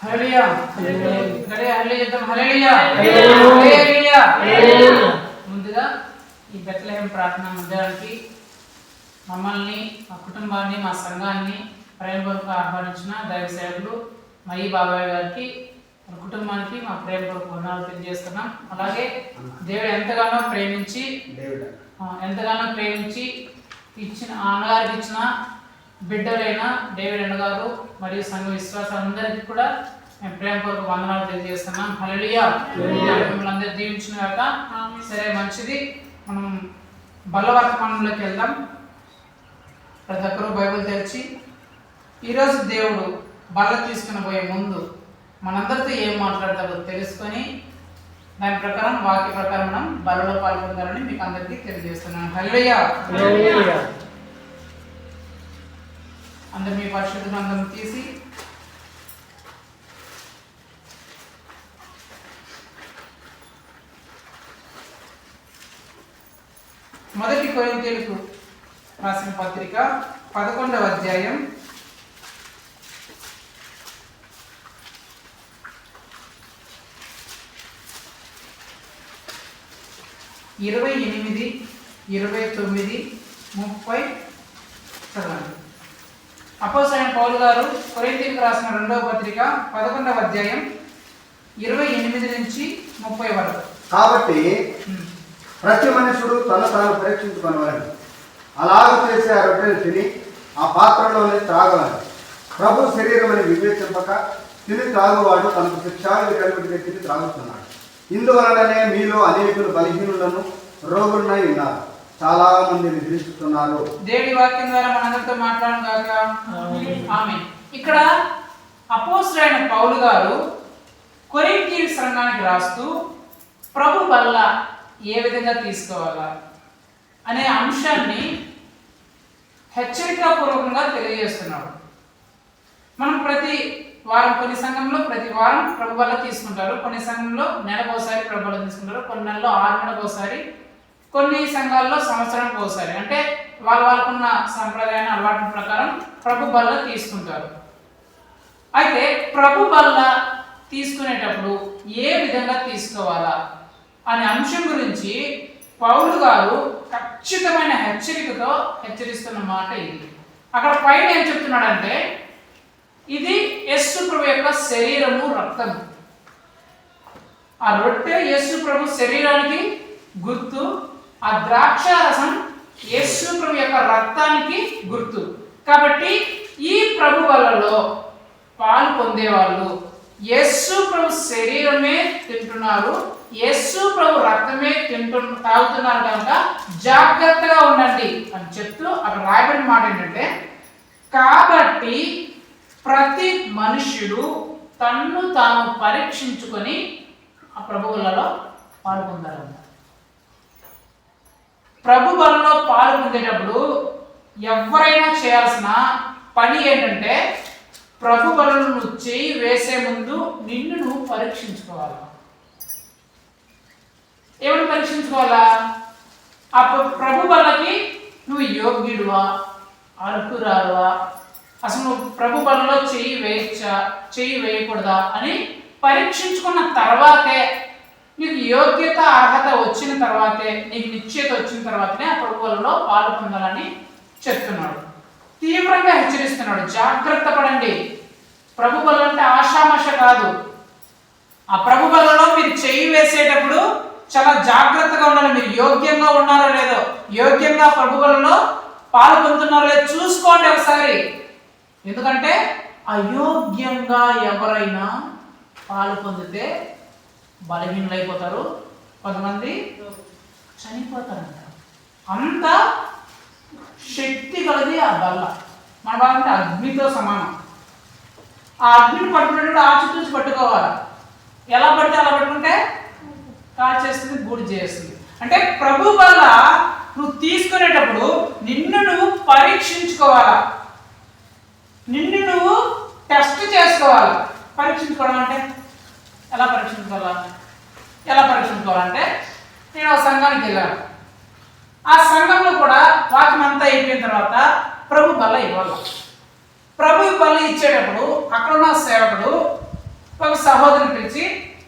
హల్లెలూయా హల్లెలూయా హల్లెలూయా. ముందుగా ఈ బెత్లెహేం ప్రార్థన మందిరానికి మమ్మల్ని, మా కుటుంబాన్ని, మా సంఘాన్ని ప్రేమపూర్వక ఆహ్వానించిన దైవ సేవకులు మయి బాబాయ్ గారికి, మా కుటుంబానికి మా ప్రేమపూర్వక వందనాలు తెలియజేస్తున్నాం. అలాగే దేవుడు ఎంతగానో ప్రేమించి ఇచ్చిన అన్నగారికి ఇచ్చిన బిడ్డలైన డేవిడ్ అన్నగారు మరియు సంఘ విశ్వాసాలందరికీ కూడా మేము ప్రేమపూర్వక వందనాలు తెలియజేస్తున్నాం. హల్లెలూయా. మిమ్మల్ని అందరూ దీవించిన కాక. సరే, మంచిది. మనం బలవర్తమానంలోకి వెళ్దాం. ప్రతి ఒక్కరూ బైబిల్ తెరిచి ఈరోజు దేవుడు బల్ల తీసుకుని పోయే ముందు మనందరితో ఏం మాట్లాడతారో తెలుసుకొని దాని ప్రకారం వాక్య ప్రకారం మనం బలలో పాల్గొంటారని మీకు అందరికీ తెలియజేస్తున్నాను. హల్లెలూయా. అందరు మీ పరిశుద్ధ గ్రంథం తీసి మొదటి కొరింథీయులకు రాసిన పత్రిక 11వ అధ్యాయం 28, 29, 30 చదవండి. అపోస్తలుడైన పౌలు గారు కొరింథీయులకు రాసిన 2వ పత్రిక 11వ అధ్యాయం 28 నుంచి 30 వరకు. కాబట్టి ప్రతి మనుషుడు తను తాను పరీక్షించుకొనవలెను. అలాగ చేసి ఆ రొట్టెను తిని ఆ పాత్రలోనే త్రాగవలెను. ప్రభు శరీరం అని వివేచింపక తిని త్రాగువాడు తనకు శిక్షాలు కలిపి తిని త్రాగుతున్నాడు. ఇందువలననే మీలో అనేకులు బలహీనులను రోగులనై ఉన్నారు, చాలా మంది నిద్రిస్తున్నారు. దేవుడి వాక్యం ద్వారా మనందరితో మాట్లాడను గాక. ఆమేన్. ఇక్కడ అపోస్తలుడైన పౌలు గారు కొరింథీ సంఘానికి రాస్తూ ప్రభు బల్ల ఏ విధంగా తీసుకోవాలా అనే అంశాన్ని హెచ్చరికాపూర్వకంగా తెలియజేస్తున్నాడు. మనం ప్రతి వారం కొన్ని సంఘంలో ప్రతి వారం ప్రభు బల్ల తీసుకుంటారు, కొన్ని సంఘంలో నెలకోసారి ప్రభు బల్ల తీసుకుంటారు, కొన్ని నెలలో 6 నెలలకోసారి, కొన్ని సంఘాల్లో సంవత్సరానికి ఒకసారి. అంటే వాళ్ళకున్న సంప్రదాయాన్ని అలవాటు ప్రకారం ప్రభు బల్ల తీసుకుంటారు. అయితే ప్రభు బల్ల తీసుకునేటప్పుడు ఏ విధంగా తీసుకోవాలా అనే అంశం గురించి పౌలు గారు ఖచ్చితమైన హెచ్చరికతో హెచ్చరిస్తున్న మాట ఇది. అక్కడ పైన ఏం చెప్తున్నాడంటే, ఇది యేసు ప్రభు యొక్క శరీరము, రక్తము. ఆ రొట్టె యేసు ప్రభు శరీరానికి గుర్తు, ఆ ద్రాక్షారసం యేసు ప్రభు యొక్క రక్తానికి గుర్తు. కాబట్టి ఈ ప్రభు బల్లలో పాలు పొందేవాళ్ళు యేసు ప్రభు శరీరమే తింటున్నారు, యేసు ప్రభు రక్తమే తాగుతున్నారు కనుక జాగ్రత్తగా ఉండండి అని చెప్తూ అక్కడ రాయబడిన మాట ఏంటంటే, కాబట్టి ప్రతి మనుష్యుడు తన్ను తాను పరీక్షించుకొని ఆ ప్రభువులలో పాల్గొంటారంట. ప్రభు బలలో పాలు పొందేటప్పుడు ఎవరైనా చేయాల్సిన పని ఏంటంటే, ప్రభు బలను నువ్వు చేయి వేసే ముందు నిన్ను నువ్వు పరీక్షించుకోవాలా. ఏమని పరీక్షించుకోవాలా? ఆ ప్రభు బలకి నువ్వు యోగ్యుడువా, అర్హురాలువా, అసలు నువ్వు ప్రభు బలలో చెయ్యి వేయచ్చా, చెయ్యి వేయకూడదా అని పరీక్షించుకున్న తర్వాతే, నీకు యోగ్యత అర్హత వచ్చిన తర్వాతే, నీకు నిశ్చయత వచ్చిన తర్వాతనే ఆ ప్రభు బలలో పాలు పొందాలని చెప్తున్నాడు. తీవ్రంగా హెచ్చరిస్తున్నాడు, జాగ్రత్త పడండి. ప్రభు బలం అంటే ఆషామాష కాదు. ఆ ప్రభు బలలో మీరు చెయ్యి వేసేటప్పుడు చాలా జాగ్రత్తగా ఉండాలి. మీరు యోగ్యంగా ఉన్నారో లేదో, యోగ్యంగా ప్రభు బలలో పాలు పొందుతున్నారో లేదో చూసుకోండి ఒకసారి. ఎందుకంటే అయోగ్యంగా ఎవరైనా పాలు పొందితే బలహీనులైపోతారు, కొంతమంది చనిపోతారంట. అంత శక్తి కలిగి ఆ బల్ల. మన బల్ల అంటే అగ్నితో సమానం. ఆ అగ్నిని పట్టుకునేటప్పుడు ఆచితూచి పట్టుకోవాలి. ఎలా పడితే అలా పట్టుకుంటే కాల్చేస్తుంది, బూడి చేస్తుంది. అంటే ప్రభు బల్ల నువ్వు తీసుకునేటప్పుడు నిన్ను నువ్వు పరీక్షించుకోవాలా, నిన్ను నువ్వు టెస్ట్ చేసుకోవాలి. పరీక్షించుకోవడం అంటే ఎలా పరీక్షించుకోవాలంటే నేను ఒక సంఘానికి వెళ్ళాను. ఆ సంఘంలో కూడా వాక్యం అంతా అయిపోయిన తర్వాత ప్రభు బల్ల ఇవ్వాలి. ప్రభు బలి ఇచ్చేటప్పుడు అక్కడ ఉన్న సేవకుడు ఒక సహోదరుని పిలిచి,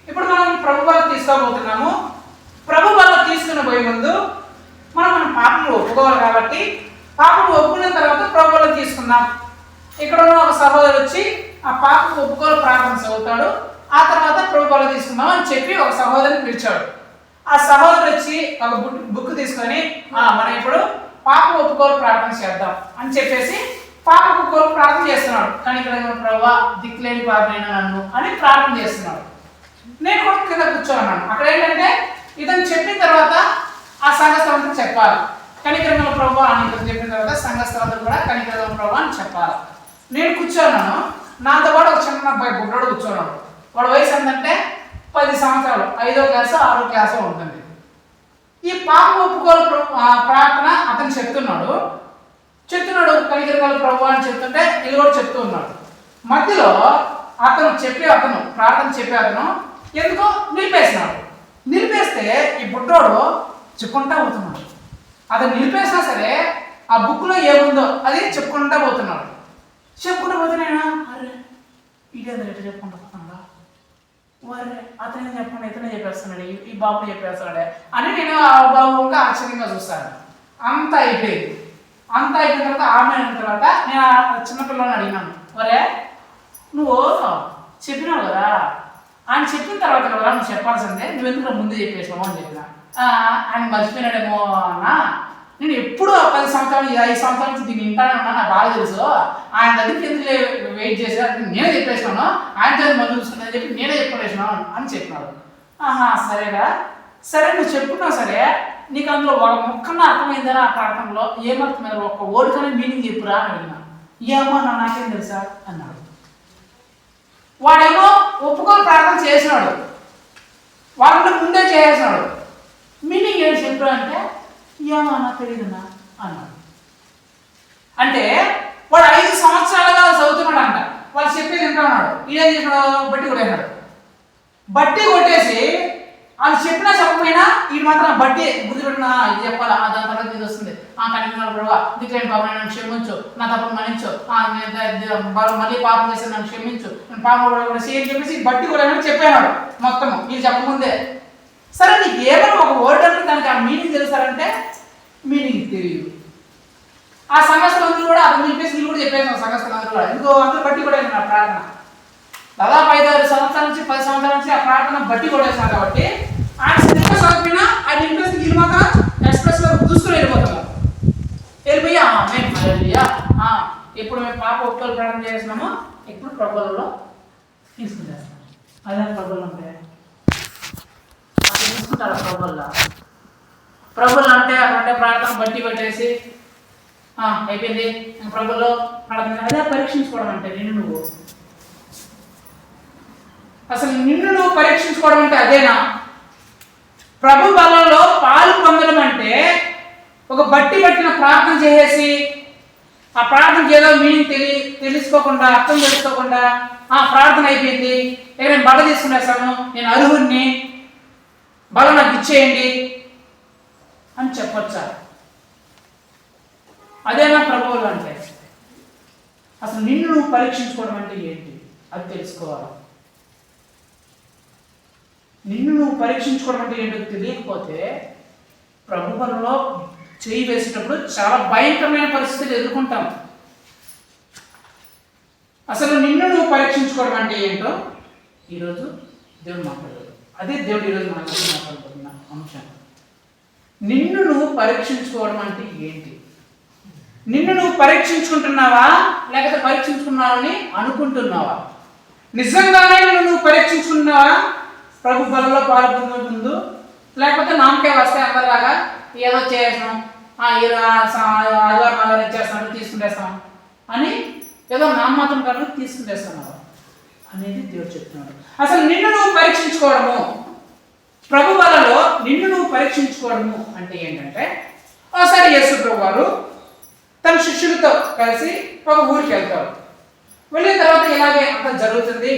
ఇప్పుడు మనం ప్రభు బలి తీసుకోబోతున్నాము, ప్రభు బలి తీసుకుని పోయే ముందు మనం పాపం ఒప్పుకోవాలి కాబట్టి పాపం ఒప్పుకున్న తర్వాత ప్రభు బలి తీసుకుందాం. ఇక్కడ ఉన్న ఒక సహోదరు వచ్చి ఆ పాపం ఒప్పుకోవాలి ప్రార్థన చదువుతాడు, ఆ తర్వాత ప్రభు బలి తీసుకుందాం అని చెప్పి ఒక సహోదరుని పిలిచాడు. ఆ సహోదరు వచ్చి ఒక బుక్ తీసుకొని మనం ఇప్పుడు పాప ఒప్పుకోలు ప్రార్థన చేద్దాం అని చెప్పేసి పాప ఒప్పుకోలు ప్రార్థన చేస్తున్నాడు. కానీ ఇక్కడ ప్రభువా దిక్కులేని పాపైనా నన్ను అని ప్రార్థన చేస్తున్నాడు. నేను కూడా కింద కూర్చోన్నాను. అక్కడ ఏంటంటే ఇతను చెప్పిన తర్వాత ఆ సంఘస్థలంతా చెప్పాలి. కనికరమైన ప్రభువా అని ఇతను చెప్పిన తర్వాత సంఘస్థలంతా కూడా కనికరమైన ప్రభువా అని చెప్పాలి. నేను కూర్చోన్నాను, నాతో పాటు ఒక చిన్న అబ్బాయి బుడ్డోడు కూర్చోన్నాడు. వాడు వయసు ఏంటంటే 10 సంవత్సరాలు, 5వ క్లాసు 6వ క్లాసు ఉంటుంది. ఈ పాప ఒప్పుకోలు ప్రార్థన అతను చెప్తున్నాడు కనికరమైన ప్రభు అని చెప్తుంటే ఇది కూడా చెప్తూ ఉన్నాడు. మధ్యలో అతను ప్రార్థన చెప్పే అతను ఎందుకో నిలిపేస్తే ఈ బుడ్డోడు చెప్పుకుంటా పోతున్నాడు. అతను నిలిపేసినా సరే ఆ బుక్లో ఏముందో అది చెప్పుకుంటా పోతున్నాడు. పోతున్నాయినా అరే ఇదేంద్ర ఎట్లా చెప్పుకుంటా పోతున్నాడా, వారే అతనే చెప్పండి ఇతనే చెప్పేస్తున్నాడు, ఈ బాబు చెప్పేస్తున్నాడే అని నేను ఆ బాబుగా ఆశ్చర్యంగా చూస్తాను. అంతా అయిపోయింది. అయిపోయిన తర్వాత ఆమె అయిన తర్వాత నేను ఆ చిన్నపిల్లని అడిగినాను, వరే నువ్వు చెప్పినావు కదా, ఆయన చెప్పిన తర్వాత కదా నువ్వు చెప్పాల్సిందే, నువ్వు ఎందుకు ముందు చెప్పేసావు అని చెప్పిన. ఆయన మర్చిపోయినాడేమో అన్న, నేను ఎప్పుడు 10 సంవత్సరాలు 5 సంవత్సరాల నుంచి దీన్ని వింటానే ఉన్నా, నాకు బాగా తెలుసు. ఆయన దగ్గరికి ఎందుకు వెయిట్ చేసి నేనే చెప్పేసినాను, ఆయన చదివి మళ్ళీ చూసుకుని చెప్పి నేనే చెప్పేసినాను అని చెప్పినాడు. సరేగా, సరే నువ్వు చెప్పుకున్నావు సరే, నీకు అందులో ఒక ముక్కన్న అర్థమైందని ఆ ప్రార్థనలో ఏమర్థమైంది, ఒక ఓడికనే మీనింగ్ చెప్పురా అని అడిగినా. ఏమో నాకేం తెలుసా అన్నాడు. వాడేమో ఒప్పుకొని ప్రార్థన చేసినాడు, వాళ్ళ ముందే చేసినాడు. మీనింగ్ ఏంటి చెప్పు అంటే ఏమో నాకు తెలియదున్నా అన్నాడు. అంటే వాడు 5 సంవత్సరాలుగా చదువుతున్నాడు అంట, వాళ్ళు చెప్పేది వింటున్నాడు. ఇదేం చేసినాడు, బట్టి కొట్టేసి వాళ్ళు చెప్పినా చెప్పకపోయినా ఇది మాత్రం బట్టి గుర్తుపెట్టినా ఇది చెప్పాలా, దాని తర్వాత ఇది వస్తుంది. కనిపిస్తున్నాడు ప్రభావ దిక్కులేని పాపం నన్ను క్షమించు, నా తప్పని మన్నించు, మళ్ళీ పాపం చేస్తే నన్ను క్షమించు, నేను పాపం కూడా సేమ్ చెప్పేసి బట్టి కూడా చెప్పాడు మొత్తము మీరు చెప్పముందే. సరే నీకు ఏమైనా ఒక వర్డ్ అంటే దానికి ఆ మీనింగ్ తెలుసారంటే మీనింగ్ తెలియదు. ఆ సంఘస్థలందరూ కూడా అతను చెప్పేసి వీళ్ళు కూడా చెప్పేసాం సంఘస్థలందరూ కూడా. ఇంకో అందరూ బట్టి కూడా నా ప్రార్థన దాదాపు 5-6 సంవత్సరాల నుంచి 10 సంవత్సరాల నుంచి ఆ ప్రార్థన బట్టి కొట్టేసినారు. కాబట్టి ఆయన సినిమా చదివినా ఆయన ఇంట్రెస్ట్ వీళ్ళు మాత్రం ఎక్స్ప్రెస్ లో చూసుకుని వెళ్ళిపోతున్నారు. వెళ్ళిపోయి ఎప్పుడు మేము పాప ఒక్కరు ప్రార్థన చేసినామో ఎప్పుడు ప్రభువులలో తీసుకునేస్తాం. అదే ప్రభువులు అంటే తీసుకుంటారా ప్రభువులు అంటే అక్కడ ప్రార్థన బట్టి పెట్టేసి అయిపోయింది ప్రభువులో ప్రార్థన. అదే పరీక్షించుకోవడం అంటే నిన్ను నువ్వు పరీక్షించుకోవడం అంటే అదేనా? ప్రభు బలంలో పాలు పొందడం అంటే ఒక బట్టి పట్టిన ప్రార్థన చేసేసి ఆ ప్రార్థన ఏదో మీనింగ్ తెలుసుకోకుండా అర్థం తెలుసుకోకుండా ప్రార్థన అయిపోయింది, నేను బల తీసుకునేస్తాను, నేను అర్హుడిని, బలం నాకు ఇచ్చేయండి అని చెప్పొచ్చా? అదేనా ప్రభువులు అంటే? అసలు నిన్ను నువ్వు పరీక్షించుకోవడం అంటే ఏంటి అది తెలుసుకోవాలి. నిన్ను నువ్వు పరీక్షించుకోవడం అంటే ఏంటో తెలియకపోతే ప్రభు బలలో చేయి వేసేటప్పుడు చాలా భయంకరమైన పరిస్థితులు ఎదుర్కొంటాం. అసలు నిన్ను నువ్వు పరీక్షించుకోవడం అంటే ఏంటో ఈరోజు దేవుడు మాట్లాడారు. అదే దేవుడు ఈరోజు మాట్లాడుతున్న అంశం. నిన్ను నువ్వు పరీక్షించుకోవడం అంటే ఏంటి? నిన్ను నువ్వు పరీక్షించుకుంటున్నావా లేకపోతే పరీక్షించుకున్నావని అనుకుంటున్నావా? నిజంగానే నువ్వు పరీక్షించుకున్నావా ప్రభు బలలో పాల్గొనే ముందు? లేకపోతే నామకే వస్తే అందరిలాగా ఏదో చేసాం, ఆదివారం ఇచ్చేస్తాను తీసుకుంటేస్తాం అని ఏదో నామమాత్రం కాదు తీసుకుంటేస్తున్నావా అనేది దేవుడు చెప్తున్నాడు. అసలు నిన్ను నువ్వు పరీక్షించుకోవడము, ప్రభు బలలో నిన్ను నువ్వు పరీక్షించుకోవడము అంటే ఏంటంటే, ఒకసారి యేసు ప్రభు వారు తన శిష్యులతో కలిసి ఒక ఊరికి వెళ్తారు. వెళ్ళిన తర్వాత ఇలాగే అంతా జరుగుతుంది,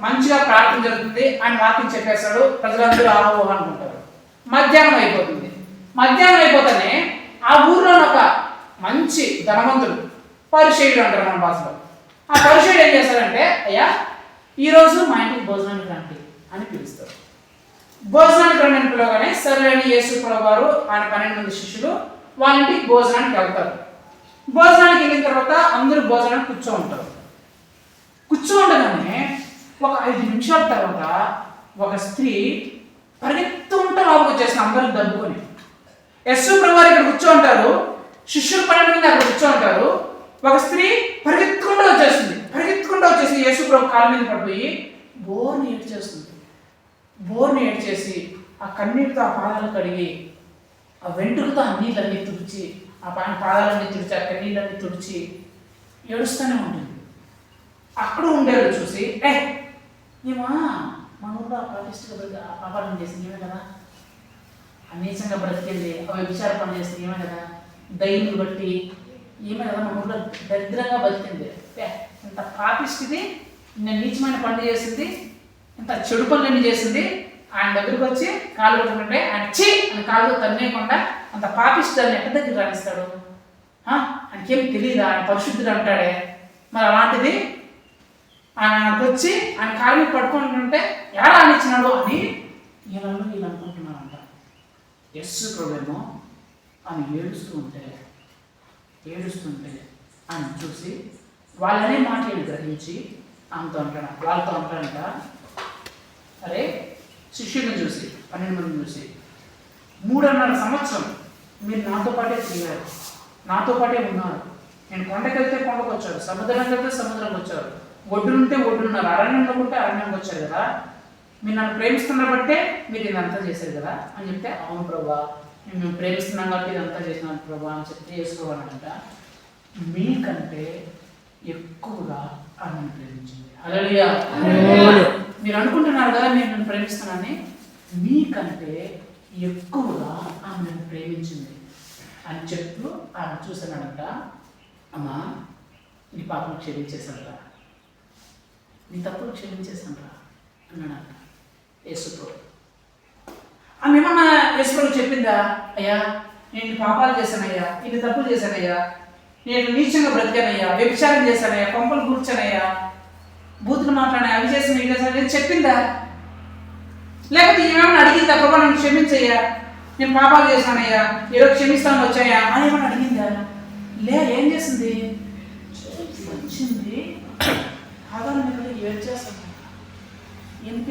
మంచిగా ప్రార్థన జరుగుతుంది, ఆయన వాక్యం చెప్పేస్తాడు, ప్రజలందరూ ఆహో అనుకుంటారు. మధ్యాహ్నం అయిపోతుంది. మధ్యాహ్నం అయిపోతేనే ఆ ఊర్లో ఒక మంచి ధనవంతుడు, పరిచయుడు అంటారు మన భాషలో, ఆ పరిచయుడు ఏం చేస్తాడంటే, అయ్యా ఈరోజు మా ఇంటికి భోజనానికి రండి అని పిలుస్తారు. భోజనానికి రండి అని పిలవగానే సరే అని యేసు ప్రభు వారు ఆయన 12 మంది శిష్యులు వాళ్ళ ఇంటికి భోజనానికి వెళ్తారు. భోజనానికి వెళ్ళిన తర్వాత అందరూ భోజనానికి కూర్చోంటారు. కూర్చోండగానే ఒక 5 నిమిషాల తర్వాత ఒక స్త్రీ పరిగెత్తుంటే లోపలికి వచ్చేసిన అందరూ దబ్బుకొని. యేసు ప్రభు వారు ఇక్కడ కూర్చోంటారు, శిష్యులు 12 మంది అక్కడ కూర్చోంటారు. ఒక స్త్రీ పరిగెత్తుకుంటూ వచ్చేసి యేసు ప్రభు కాళ్ళ మీద పడిపోయి బోర్ని ఏడ్చేసి ఆ కన్నీటితో ఆ పాదాలు కడిగి ఆ వెంట్రుకతో ఆ నీళ్ళన్నీ తుడిచి ఆ పాదాలన్నీ తుడిచి ఆ కన్నీళ్ళన్నీ తుడిచి ఏడుస్తూనే ఉంటుంది. అక్కడ ఉండేవాళ్ళు చూసి ఏమా మన ఊళ్ళో పాటిస్టుగా పాపాలను చేసింది ఏమే కదా, నీచంగా బ్రతికింది, వ్యభిచార పనులు చేసింది ఏమే కదా, దైవులు బట్టి ఏమే కదా మన ఊళ్ళో దరిద్రంగా బతికింది, ఇంత పాపిష్టిది, నేను నీచమైన పనులు చేసింది, ఇంత చెడు పనులన్నీ చేసింది. ఆయన దగ్గరికి వచ్చి కాలు పట్టుకుంటే ఆయన చి అని కాలు తన్నేయకుండా అంత పాపిష్టి దాన్ని ఎక్కడి దగ్గర రాణిస్తాడు? ఆయనకేం తెలియదు, ఆయన పరిశుద్ధుడు అంటాడే. మరి అలాంటిది ఆయనకు వచ్చి ఆయన కాలు మీద పట్టుకుంటుంటే ఎలా రాణించినాడు అని వీళ్ళు అనుకుంటున్నారంట. యేసు ప్రభువేమో ఆమె ఏడుస్తుంటే ఆయన చూసి వాళ్ళనే మాటలు గ్రహించి వాళ్ళతో అంటాడంట, అరే శిష్యులను చూసి 12 మందిని చూసి 3.5 సంవత్సరం మీరు నాతో పాటే తిరిగారు, నాతో పాటే ఉన్నారు. నేను కొండకి వెళ్తే కొండకు వచ్చారు, సముద్రానికి వెళ్తే సముద్రంకి వచ్చారు, ఒడ్డునుంటే ఒడ్డున్నారు, అరణ్యంలో ఉంటే అరణ్యంకి వచ్చారు కదా, మీరు నన్ను ప్రేమిస్తున్న బట్టే మీరు ఇదంతా చేశారు కదా అని చెప్తే, అవును ప్రభా మేము ప్రేమిస్తున్నాం కాబట్టి ఇదంతా చేసినాను ప్రభా అని చెప్తే చేసుకోవాలంట. మీకంటే ఎక్కువగా ఆమెను ప్రేమించింది. హల్లెలూయా. మీరు అనుకుంటున్నారు కదా నేను నన్ను ప్రేమిస్తున్నానని, మీకంటే ఎక్కువగా ఆమె నన్ను ప్రేమించింది అని చెప్తూ ఆమె చూసానంట. అమ్మా నీ పాపను క్షమించేశానురా, నీ తప్పులు క్షమించేశానురా అన్నాడంట యేసు ప్రభు. ఆమె ఏమన్నా యేసు ప్రభు చెప్పిందా, అయ్యా నేను పాపాలు చేశానయ్యా, ఇన్ని తప్పులు చేశానయ్యా, నేను నీచంగా బ్రతికానయ్యా, వ్యభిచారం చేశానయ్యా, కొంపలు కూర్చానయ్యా, బూతులు మాట్లాడే అవి చేసిన ఇవి చేసిన చెప్పిందా? లేకపోతే ఏమేమైనా అడిగిందా, ప్రభా నన్ను క్షమించయ్యా, నేను పాపాలు చేశానయ్యా, ఏదో క్షమిస్తాను వచ్చాయా అని ఏమైనా అడిగిందా? ఏం చేసింది? వచ్చింది ఆధారం మీద ఏడ్చేస్తాను. ఎందుకు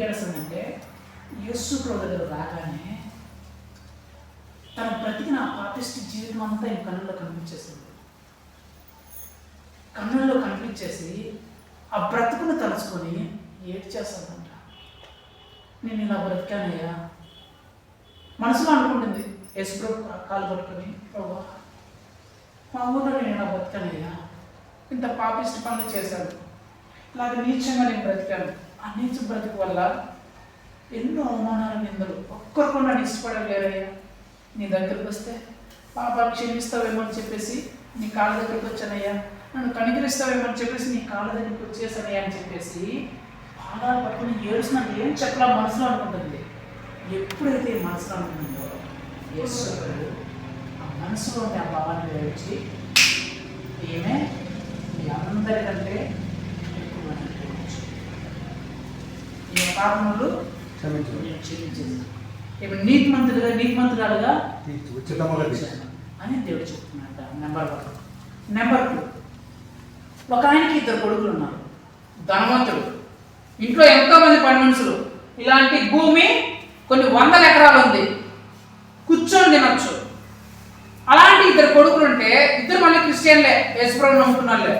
ఏడుస్తానంటే యేసు ప్రభు దగ్గర రాగానే తన బ్రతికిన పాపిష్టి జీవితం అంతా ఈ కన్నుల్లో కనిపించేసి ఆ బ్రతుకును తలుచుకొని ఏడ్చేస్తానంట. నేను ఇలా బ్రతికానయ్యా మనసులో అనుకుంటుంది. యేసు ప్రభు కాలు పట్టుకొని, ప్రభా మా ఊళ్ళో నేను ఇలా బ్రతికానయ్యా, ఇంత పాపిష్టి పనులు చేశాను, ఇలాగ నీచంగా నేను బ్రతికాను. ఆ నీచ బ్రతుకు వల్ల ఎన్నో అవమానాలు, నిందలు, ఒక్కరు నన్ను ఇష్టపడలేరయ్యా. నీ దగ్గరికి వస్తే పాపాలు క్షమిస్తావేమో అని చెప్పేసి నీ కాళ్ళ దగ్గరికి వచ్చానయ్యా, నన్ను కనికరిస్తావేమో అని చెప్పేసి నీ కాళ్ళ దగ్గరికి వచ్చేసానయ్యా అని చెప్పేసి పాదాలు పట్టుకుని ఏడుస్తున్నాను. ఏం చెప్పలా మనసులో అనుకుంటుంది. ఎప్పుడైతే మనసులో అనుకుంటుందో యేసు ఆ మనసులో ఉండే ఆ భావాన్ని వేచి ఏమే మీ అందరికంటే ఎక్కువ ఈ పాపములు క్షమించేది. ఇప్పుడు నీతిమంతురాలుగా అని దేవుడు చెప్తున్నాడు. నెంబర్ 1. నెంబర్ 2, ఒక ఆయనకి 2 కొడుకులు ఉన్నారు, ధనవంతుడు, ఇంట్లో ఎంతో మంది పని మనుషులు, ఇలాంటి భూమి కొన్ని 100 ఎకరాలు ఉంది, కూర్చొని తినొచ్చు. అలాంటి 2 కొడుకులు ఉంటే 2 మళ్ళీ క్రిస్టియన్లే, యేసుప్రభువుని నమ్ముకున్నాళ్ళే.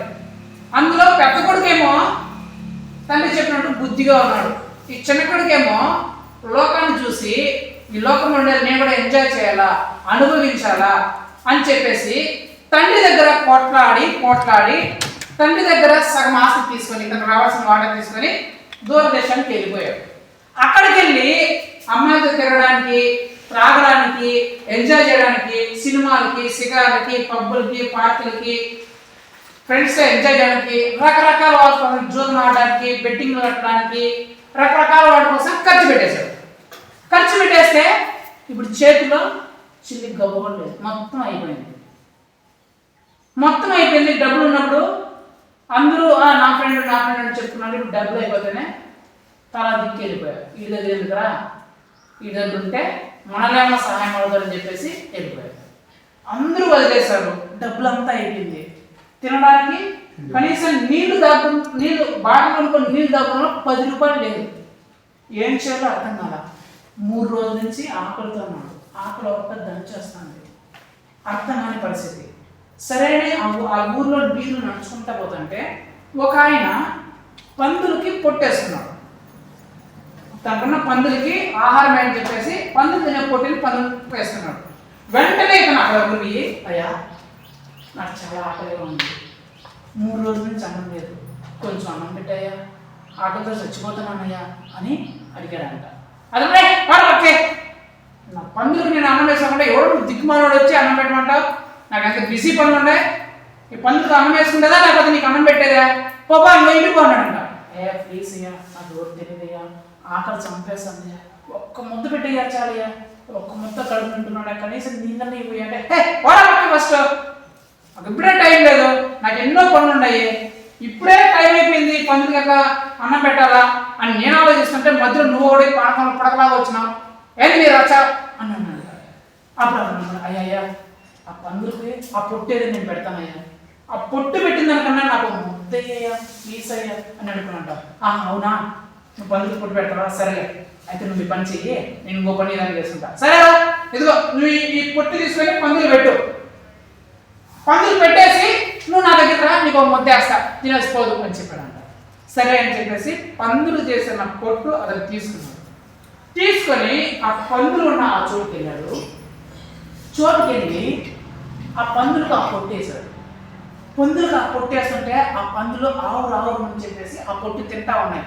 అందులో పెద్ద కొడుకేమో తండ్రి చెప్పినట్టు బుద్ధిగా ఉన్నాడు, ఈ చిన్న కొడుకేమో లోకాన్ని చూసి ఈ లోకంలో ఉండేది నేను కూడా ఎంజాయ్ చేయాలా, అనుభవించాలా అని చెప్పేసి తండ్రి దగ్గర పోట్లాడి తండ్రి దగ్గర సగం ఆస్తి తీసుకొని, తనకు రావాల్సిన వాటా తీసుకొని దూరదేశానికి వెళ్ళిపోయాడు. అక్కడికి వెళ్ళి అమ్మాయితో తిరగడానికి, త్రాగడానికి, ఎంజాయ్ చేయడానికి, సినిమాలకి, షికార్లకి, పబ్బులకి, పార్కులకి, ఫ్రెండ్స్తో ఎంజాయ్ చేయడానికి, రకరకాల వాళ్ళ కోసం జూదం ఆడడానికి, బెట్టింగ్లు కట్టడానికి, రకరకాల వాటి కోసం ఖర్చు పెట్టేస్తే ఇప్పుడు చేతిలో చిల్లి గవ్వ లేదు, మొత్తం అయిపోయింది. మొత్తం అయిపోయింది. డబ్బులు ఉన్నప్పుడు అందరూ నా ఫ్రెండ్ అని చెప్పుకున్నారు. ఇప్పుడు డబ్బులు అయిపోతేనే తలా దిక్కి వెళ్ళిపోయారు. వీడి దగ్గర ఎందుకురా, వీడి దగ్గర ఉంటే మనలేమో సహాయం అవుతారని చెప్పేసి వెళ్ళిపోయారు. అందరూ వదిలేశారు. డబ్బులు అంతా అయిపోయింది. తినడానికి కనీసం నీళ్లు బాటిల్ కొనుక్కొని నీళ్లు దాక్కున్నా 10 రూపాయలు లేదు. ఏం చేయాలో అర్థం కాల. 3 రోజుల నుంచి ఆకలితో ఉన్నాడు. ఆకలి ఒక్క దంచేస్తుంది. అర్థం కాని పరిస్థితి. సరే ఆ ఊర్లో నీళ్లు నడుచుకుంటా పోతుంటే ఒక ఆయన పందులకి పొట్టేస్తున్నాడు. తనకున్న పందులకి ఆహారం అని చెప్పేసి పందులు తినే పొట్టిని పందులు వేస్తున్నాడు. వెంటనే ఇతను అక్కడ పోయి, అయ్యా నాకు చాలా ఆకలిగా ఉంది, 3 రోజుల నుంచి అన్నం లేదు, కొంచెం అన్నం పెట్టాయా, ఆకలితో చచ్చిపోతున్నానయ్యా అని అడిగాడంట. అదే ఓకే, నా పందులకు నేను అన్నం వేసామంటే ఎవరు దిక్కుమాలోడు వచ్చి అన్నం పెట్టమంటావు? నాకు అంత బిజీ పనులు ఉన్నాయి, ఈ పందులకు అన్నం వేసుకుంటుందా లేకపోతే నీకు అన్నం పెట్టేదా, పోపా నువ్వు ఇంటికి అన్నాడంట. ప్లీజ్ అయ్యా, నాకు ఎవరు తెలియదయ్యా, ఆకలి చంపేస్తుంది, ఒక్క ముద్ద పెట్టేయా చాలయ్యా, ఒక్క ముద్ద కడుపుంటున్నాడా, కనీసం నీళ్ళని ఇవ్వు అంటే ఫస్ట్ నాకు ఇప్పుడే టైం లేదు, నాకు ఎన్నో పనులు ఉన్నాయి, ఇప్పుడే టైం అయిపోయింది, పందులకి ఎట్లా అన్నం పెట్టాలా అని నేను ఆలోచిస్తుంటే మధ్యలో నువ్వు కూడా పానకంలో పడకలాగా వచ్చినావు, ఏంది మీరు వచ్చా అని అన్నాడు. అప్పుడు అన్నాడు, అయ్యా ఆ పందులకి ఆ పొట్టు ఏదో నేను పెడతానయ్యా, ఆ పొట్టు పెట్టిన దానికన్నా నాకు ముద్దయ్యా ప్లీజ్ అయ్యా అని అనుకున్నాంట. అవునా, నువ్వు పందులకి పొట్టు పెడతావా, సరే అయితే నువ్వు ఈ పని చెయ్యి, నేను ఇంకో పని ఏదైనా చేసుకుంటా, సరే ఇదిగో నువ్వు ఈ పొట్టు తీసుకొని పందులు పెట్టు, పందులు పెట్టేసి నువ్వు నా దగ్గర రా, నీకు ఒక ముద్ద వేస్తా, తినేసిపోదు అని చెప్పాడంట. సరే అని చెప్పేసి పందులు చేసిన పొట్టు అతను తీసుకున్నాడు. తీసుకొని ఆ పందులు ఉన్న ఆ చోటుకి వెళ్ళాడు. చోటుకి వెళ్ళి ఆ పందులకు ఆ పొట్టు వేశాడు. పందులకు ఆ పొట్టు వేస్తుంటే ఆ పందులు ఆవురు అని చెప్పేసి ఆ పొట్టు తింటా ఉన్నాయి.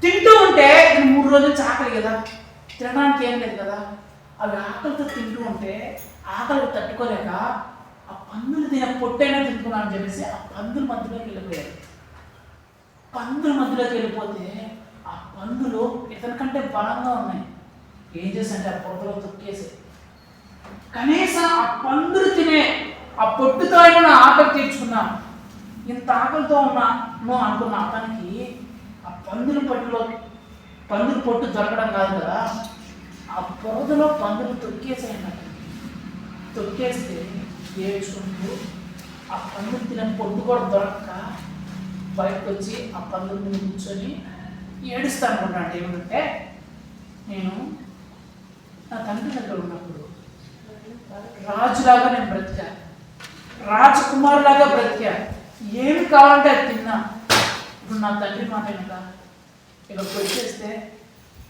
తింటూ ఉంటే 3 రోజులు ఆకలి కదా, తినడానికి ఏం లేదు కదా, అవి ఆకలితో తింటూ ఉంటే ఆకలికి తట్టుకోలేక ఆ పందులు తినే పొట్టైనా తింటున్నాను అని చెప్పేసి ఆ పందుల మధ్యలోకి వెళ్ళిపోయారు. పందుల మధ్యలోకి వెళ్ళిపోతే ఆ పందులు ఇతనికంటే బలంగా ఉన్నాయి. ఏం చేశారంటే ఆ పొట్టలో తొక్కేసి కనీసం ఆ పందులు తినే ఆ పొట్టుతో అయినా ఆకలి తీర్చుకున్నాను, ఇంత ఆకలితో ఉన్నాను అనుకున్న అతనికి ఆ పందుల పొట్టు దొరకడం కాదు కదా, ఆ పొరదలో పందులు తొక్కేసాయండి. తొక్కేస్తే ఏడ్చుకుంటూ ఆ పందులు తినే పొట్టు కూడా దొరక్క బయటకు వచ్చి ఆ పందుల మీద కూర్చొని ఏడుస్తా అనుకున్నాను. ఏమిటంటే నేను నా తండ్రి దగ్గర ఉన్నప్పుడు రాజులాగా నేను బ్రతికా, రాజకుమారులాగా బ్రతికా, ఏమి కావాలంటే అది తిన్నా. ఇప్పుడు నా తండ్రి మాట వెనక ఇక్కడికి వచ్చేస్తే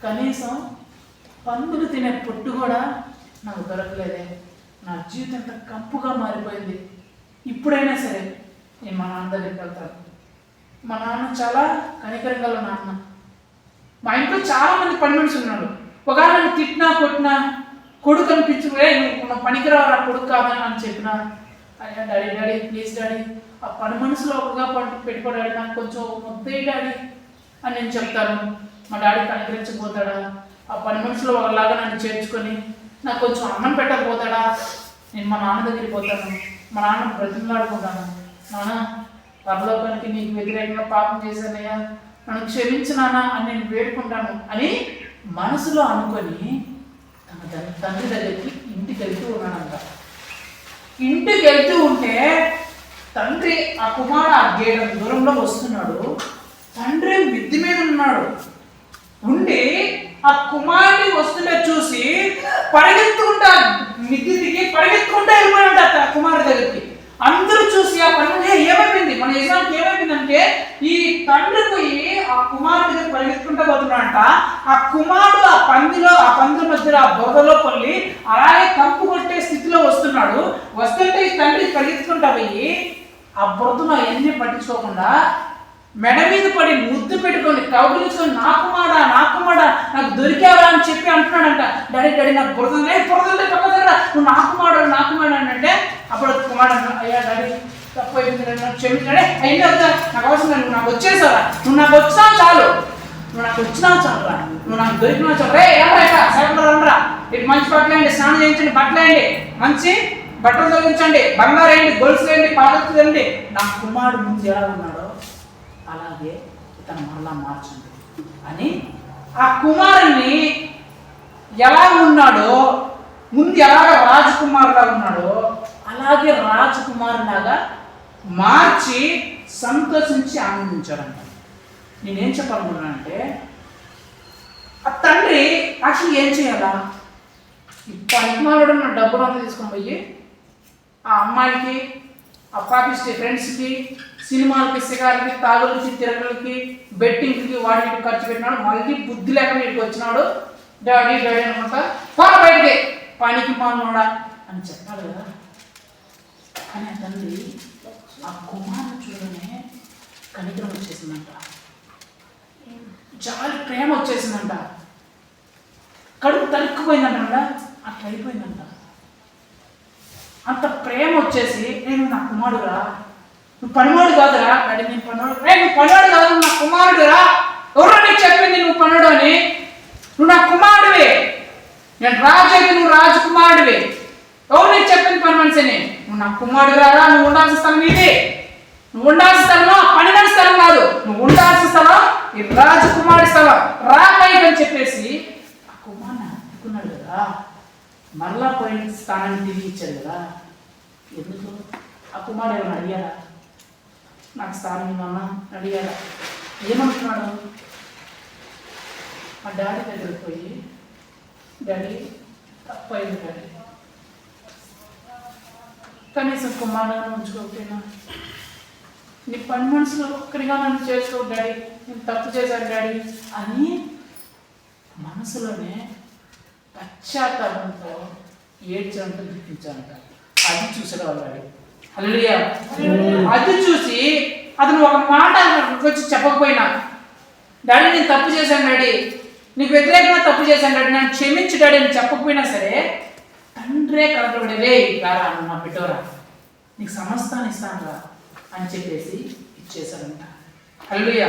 కనీసం పందులు తినే పొట్టు కూడా నాకు దొరకలేదే, నా జీవితం ఎంత కంపుగా మారిపోయింది. ఇప్పుడైనా సరే నేను మా నాన్న దగ్గరికి వెళ్తాను. మా నాన్న చాలా కనికరం గల నాన్న. మా ఇంట్లో చాలా మంది పని మనిషి ఉన్నాడు. ఒకవేళ నన్ను తిట్టినా కొట్టినా కొడుకు అనిపించుకునే నువ్వు పనికిరావరా కొడుకు కాదని అని చెప్పినా, అయ్యా డాడీ ప్లీజ్ డాడీ ఆ పని మనసులో ఒకగా పెట్టుకో డాడీ, నాకు కొంచెం ముద్దయ్య డాడీ అని నేను చెప్తాను. మా డాడీ కనికరించకపోతాడా, ఆ పని మనుషులో ఒకలాగా నన్ను చేర్చుకొని నాకు కొంచెం అన్నం పెట్టకపోతాడా, నేను మా నాన్న దగ్గరికి పోతాను, మా నాన్న బ్రతిమలాడుకుంటాను, నాన్న పరలోకానికి నీకు వ్యతిరేకంగా పాపం చేశానయ్యా, నన్ను క్షమించు నాన్న అని నేను వేడుకుంటాను అని మనసులో అనుకొని తన తండ్రి దగ్గరికి ఇంటికి వెళ్తూ ఉన్నాడంట. ఇంటికి వెళ్తూ ఉంటే తండ్రి ఆ కుమారుడు ఆ గేట దూరంలో వస్తున్నాడు. తండ్రి మిద్ది మీద ఉన్నాడు. ఉండి ఆ కుమారుని వస్తుంటే చూసి పరిగెత్తుకుంటా మిద్ది దిగి పరిగెత్తుకుంటా వెళ్ళిపోయాడు ఆ కుమారుడి దగ్గరికి. అందరూ చూసి ఆ పని ఏమైపోయింది, మన యజమానికి ఏమైపోయిందంటే ఈ తండ్రి పోయి ఆ కుమారుడి దగ్గర పరిగెత్తుకుంటా పోతున్నాడంట. ఆ కుమారుడు ఆ పందుల మధ్యలో ఆ బొరదలో పల్లి అలాగే కంపు కొట్టే స్థితిలో వస్తున్నాడు. వస్తుంటే ఈ తండ్రి పరిగెత్తుకుంటా పోయి ఆ బురదను అవన్నీ పట్టించుకోకుండా మెడ మీద పడి ముద్దు పెట్టుకొని కౌగిలించుకొని నా కుమారా నాకు దొరికావరా అని చెప్పి అంటున్నాడంట. డాడీ నాకు బురదంటే పక్క దగ్గర నువ్వు నా కుమారుడు అని అంటే అప్పుడు కుమారుడు అంటున్నా, అయ్యా డాడీ తప్పు అయిపోయింది, నాకు క్షమించాడే అయినా నాకు అవసరం లేదు, నువ్వు నాకు వచ్చేసారా, నువ్వు నాకు వచ్చినా చాలు రా, నువ్వు నాకు దొరికినా చాలు రే ఏమరా సరే రండిరా, ఇటు మంచి బట్టలు వేయండి, స్నానం చేయించండి, బట్టలు వేయండి, మంచి బట్టలు తొలగించండి, బంగారు వేయండి, గొలుసు వేయండి, పాదలు వేయండి. నా కుమారుడు ముందు ఎలా ఉన్నాడో అలాగే ఇతను మరలా మార్చండి అని ఆ కుమారుణ్ణి ఎలా ఉన్నాడో, ముందు ఎలాగ రాజకుమారులా ఉన్నాడో అలాగే రాజకుమారులాగా మార్చి సంతోషించి ఆనందించాడంట. నేనేం చెప్పాలనుకున్నానంటే, ఆ తండ్రి యాక్చువల్లీ ఏం చేయాలా? ఈ పనిమారుడు నా డబ్బులంతా తీసుకొని పోయి ఆ అమ్మాయికి, ఆ పాపిస్టి ఫ్రెండ్స్కి, సినిమాలకి, సిగార్లకి, తాగులకి, తిరగలకి, బెట్టింగ్కి వాటికి ఖర్చు పెట్టినాడు. మళ్ళీ బుద్ధి లేక ఇంటికి వచ్చినాడు. డాడీ డాడీ అనుకుంటా పోరా బయటికి, పనికి మానోడా అని చెప్పాలి కదా. కానీ ఆ తండ్రి ఆ కుమారుడు చూడగానే కనికరం వచ్చేసిందంట, చాలా ప్రేమ వచ్చేసిందంట, కడుపు తరుక్కుపోయిందంట, అట్లా అయిపోయిందంట. అంత ప్రేమ వచ్చేసి, నేను నా కుమారుడురా, నువ్వు పనివాడు కాదురా. డాడీ నేను పనివాడు. నువ్వు పనివాడు కాదు, నా కుమారుడురా. ఎవరో నీకు చెప్పింది నువ్వు పనుడు అని? నువ్వు నా కుమారుడివి, నేను రాజు అయితే నువ్వు రాజకుమారుడివి. ఎవరు నీకు చెప్పింది పని మనిషిని? నువ్వు నా కుమారుడు రారా. నువ్వు ఉండాల్సిన స్థలం ఇది. నువ్వు ఉండాల్సిన స్థలం పని మనిషి స్థలం కాదు, నువ్వు ఉండాల్సిన స్థలం ఈ రాజకుమారుడి స్థలం. రాకాయి అని చెప్పేసి ఆ కుమారుని అనుకున్నాడు కదా, మరలా పోయిన స్థానాన్ని తిరిగి ఇచ్చాడు కదా. ఎందుకు? ఆ కుమారుడు ఏమైనా అడిగారా? నాకు స్థానం ఇవ్వమన్నా అడిగారా? ఏమంటున్నాడు? మా డాడీ దగ్గరికి పోయి, డాడీ తప్పైంది డాడీ, కనీసం కుమారులను ఉంచుకోకపోయినా నీ పని మనసులో ఒక్కరిగా నన్ను చేసుకో డాడీ, నేను తప్పు చేశాను డాడీ అని మనసులోనే పశ్చాత్తాపంతో ఏడ్చంటూ దుఃఖించాలంట. అది చూసాడు వాళ్ళ డాడీ. హల్లెలూయా. అది చూసి అతను ఒక మాట వచ్చి చెప్పకపోయినా, డాడీ నేను తప్పు చేశాను డాడీ, నీకు వ్యతిరేకంగా తప్పు చేశాను డాడీ, నన్ను క్షమించు డాడీ అని చెప్పకపోయినా సరే, తండ్రే కలపబడేవే రారా నా బిడ్డోరా, నీకు సమస్తాన్ని ఇస్తాను రా అని చెప్పేసి ఇచ్చేశాడంట. హల్లెలూయా.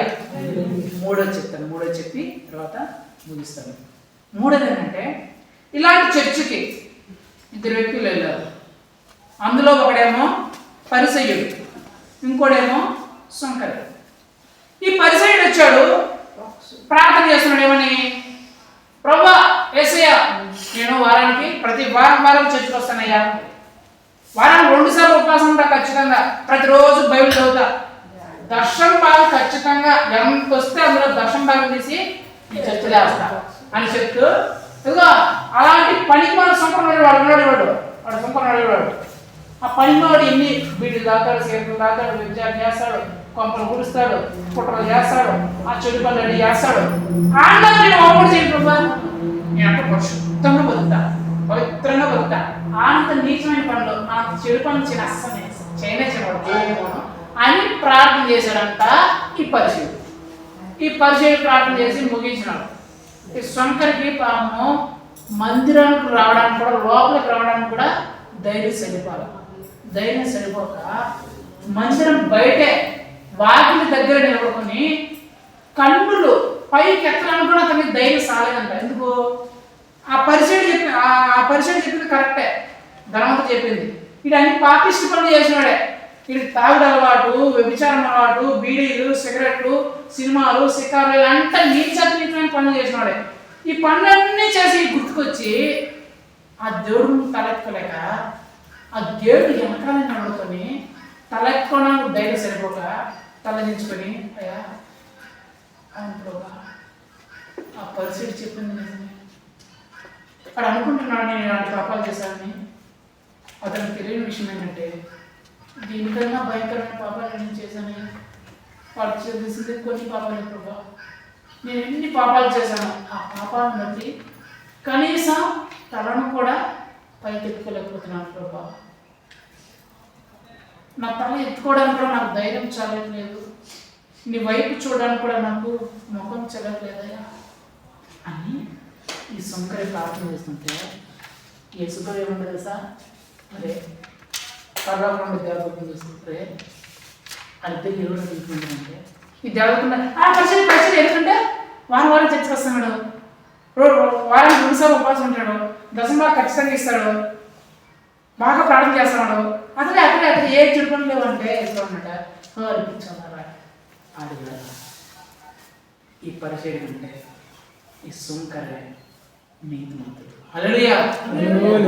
మూడోది చెప్తాను, మూడోది చెప్పి తర్వాత ముగిస్తాను. మూడోది ఏంటంటే, ఇలాంటి చర్చికి ఇద్దరు వ్యక్తులు వెళ్ళారు. అందులో ఒకడేమో పరిసయ్యుడు, ఇంకోడేమో సుంకరి. ఈ పరిసయ్యుడు వచ్చాడు, ప్రార్థన చేస్తున్నాడు. ఏమని? ప్రభువా యేసయ్యా, నేను వారానికి ప్రతి వారం చర్చికి వస్తానయ్యా, వారానికి 2 సార్లు ఉపవాసం ఉంటా ఖచ్చితంగా, ప్రతిరోజు బైబిల్ చదువుతా, దర్శనం భాగం ఖచ్చితంగా ఎంత వస్తే అందులో దర్శనం భాగం తీసి ఈ చర్చలో వేస్తా అని చెప్తూ, ఇదిగో అలాంటి పనికి మన సంపన్నాడు వాడు ఉన్నాడు, వాడు సంపన్నాడు వాడు. ఆ పనివాడు ఎన్ని బీడీలు తాగుతాడు, సిగరెట్లు తాగుతాడు, వ్యభిచారం చేస్తాడు, కొంపలు గుడుస్తాడు, కుట్రలు చేస్తాడు, ఆ చెడు పనులు అన్ని చేస్తాడు. ఆంధ్ర నేను ఓపెన్ చేయను ప్రభా, నేను అంటే పరిశుద్ధంగా బతుకుతా, పవిత్రంగా బతుకుతా. అంత నీచమైన పనులు, ఆ చెడు పనులు చిన్న అస్సలు చేయనేవాడు అని ప్రార్థన చేశాడంట ఈ పరిశీలి. ఈ పరిశీలి ప్రార్థన చేసి ముగించినాడు. ఈ శంకర్కి పాపము మందిరానికి రావడానికి కూడా, లోపలికి రావడానికి కూడా ధైర్యం సరిపోవాలి. ధైర్యం సరిపోక మందిరం బయటే వాకిలి దగ్గర నిలబడుకొని కన్నులు పైకి ఎత్తాలనుకున్న అతనికి ధైర్యం సాలేదంట. ఎందుకు? ఆ పరిచయం చెప్పింది కరెక్టే, ధనవంత చెప్పింది. ఇది అన్ని పాపిష్టి పనులు చేసినాడే. ఇది తాగుడు అలవాటు, వ్యభిచారం అలవాటు, బీడీలు, సిగరెట్లు, సినిమాలు, షికారులు, ఇలాంటి నీచమైన పనులు చేసినాడే. ఈ పనులన్నీ చేసి గుర్తుకొచ్చి ఆ దేవుడు తలెక్కలేక, ఆ దేవుడు వెనకాలని నడుకొని తలెక్కడానికి ధైర్యం సరిపోక తలదించుకొని, అయ్యా ఆ పరిస్థితి చెప్పింది నిజమే, అక్కడ అనుకుంటున్నాడు నేను ఇలాంటి పాపాలు చేశానని. అతనికి తెలియని విషయం ఏంటంటే, దీనికన్నా భయంకరమైన పాపాలు నేను చేశాను. వాడు చేసింది కొన్ని పాపాలు ప్రభా, నేను ఎన్ని పాపాలు చేశాను, ఆ పాపాలను బట్టి కనీసం తలను కూడా పైకి ఎత్తుకోలేకపోతున్నాను ప్రభా. నా తల ఎత్తుకోవడానికి కూడా నాకు ధైర్యం చాలట్లేదు, నీ వైపు చూడడానికి కూడా నాకు ముఖం చెల్లట్లేదయ్యా అని ఈ శంకరి ప్రార్థన చేస్తుంటే, యేసుగారు ఏమన్నా తెలుసా, అరే కర్రకుండా దేవతను చూస్తుంటే అయితే ఎవరు తీసుకుంటారంటే ఈ దేవతకుండా పరిచయం ఎందుకంటే వారం చర్చకు వస్తున్నాడు, వారానికి 2 సార్లు ఉపవాసం ఉంటాడు, దశంగా ఖచ్చితంగా ఇస్తాడు, బాగా ప్రార్థన చేస్తున్నాడు. అతనే ఏ చెడుకొని లేవంటే ఎట్లా ఉన్నట అనిపించారా అడుగురా ఈ పరిచయం అంటే ఈ సుంకరే నీతిమంతుడు. హల్లెలూయా.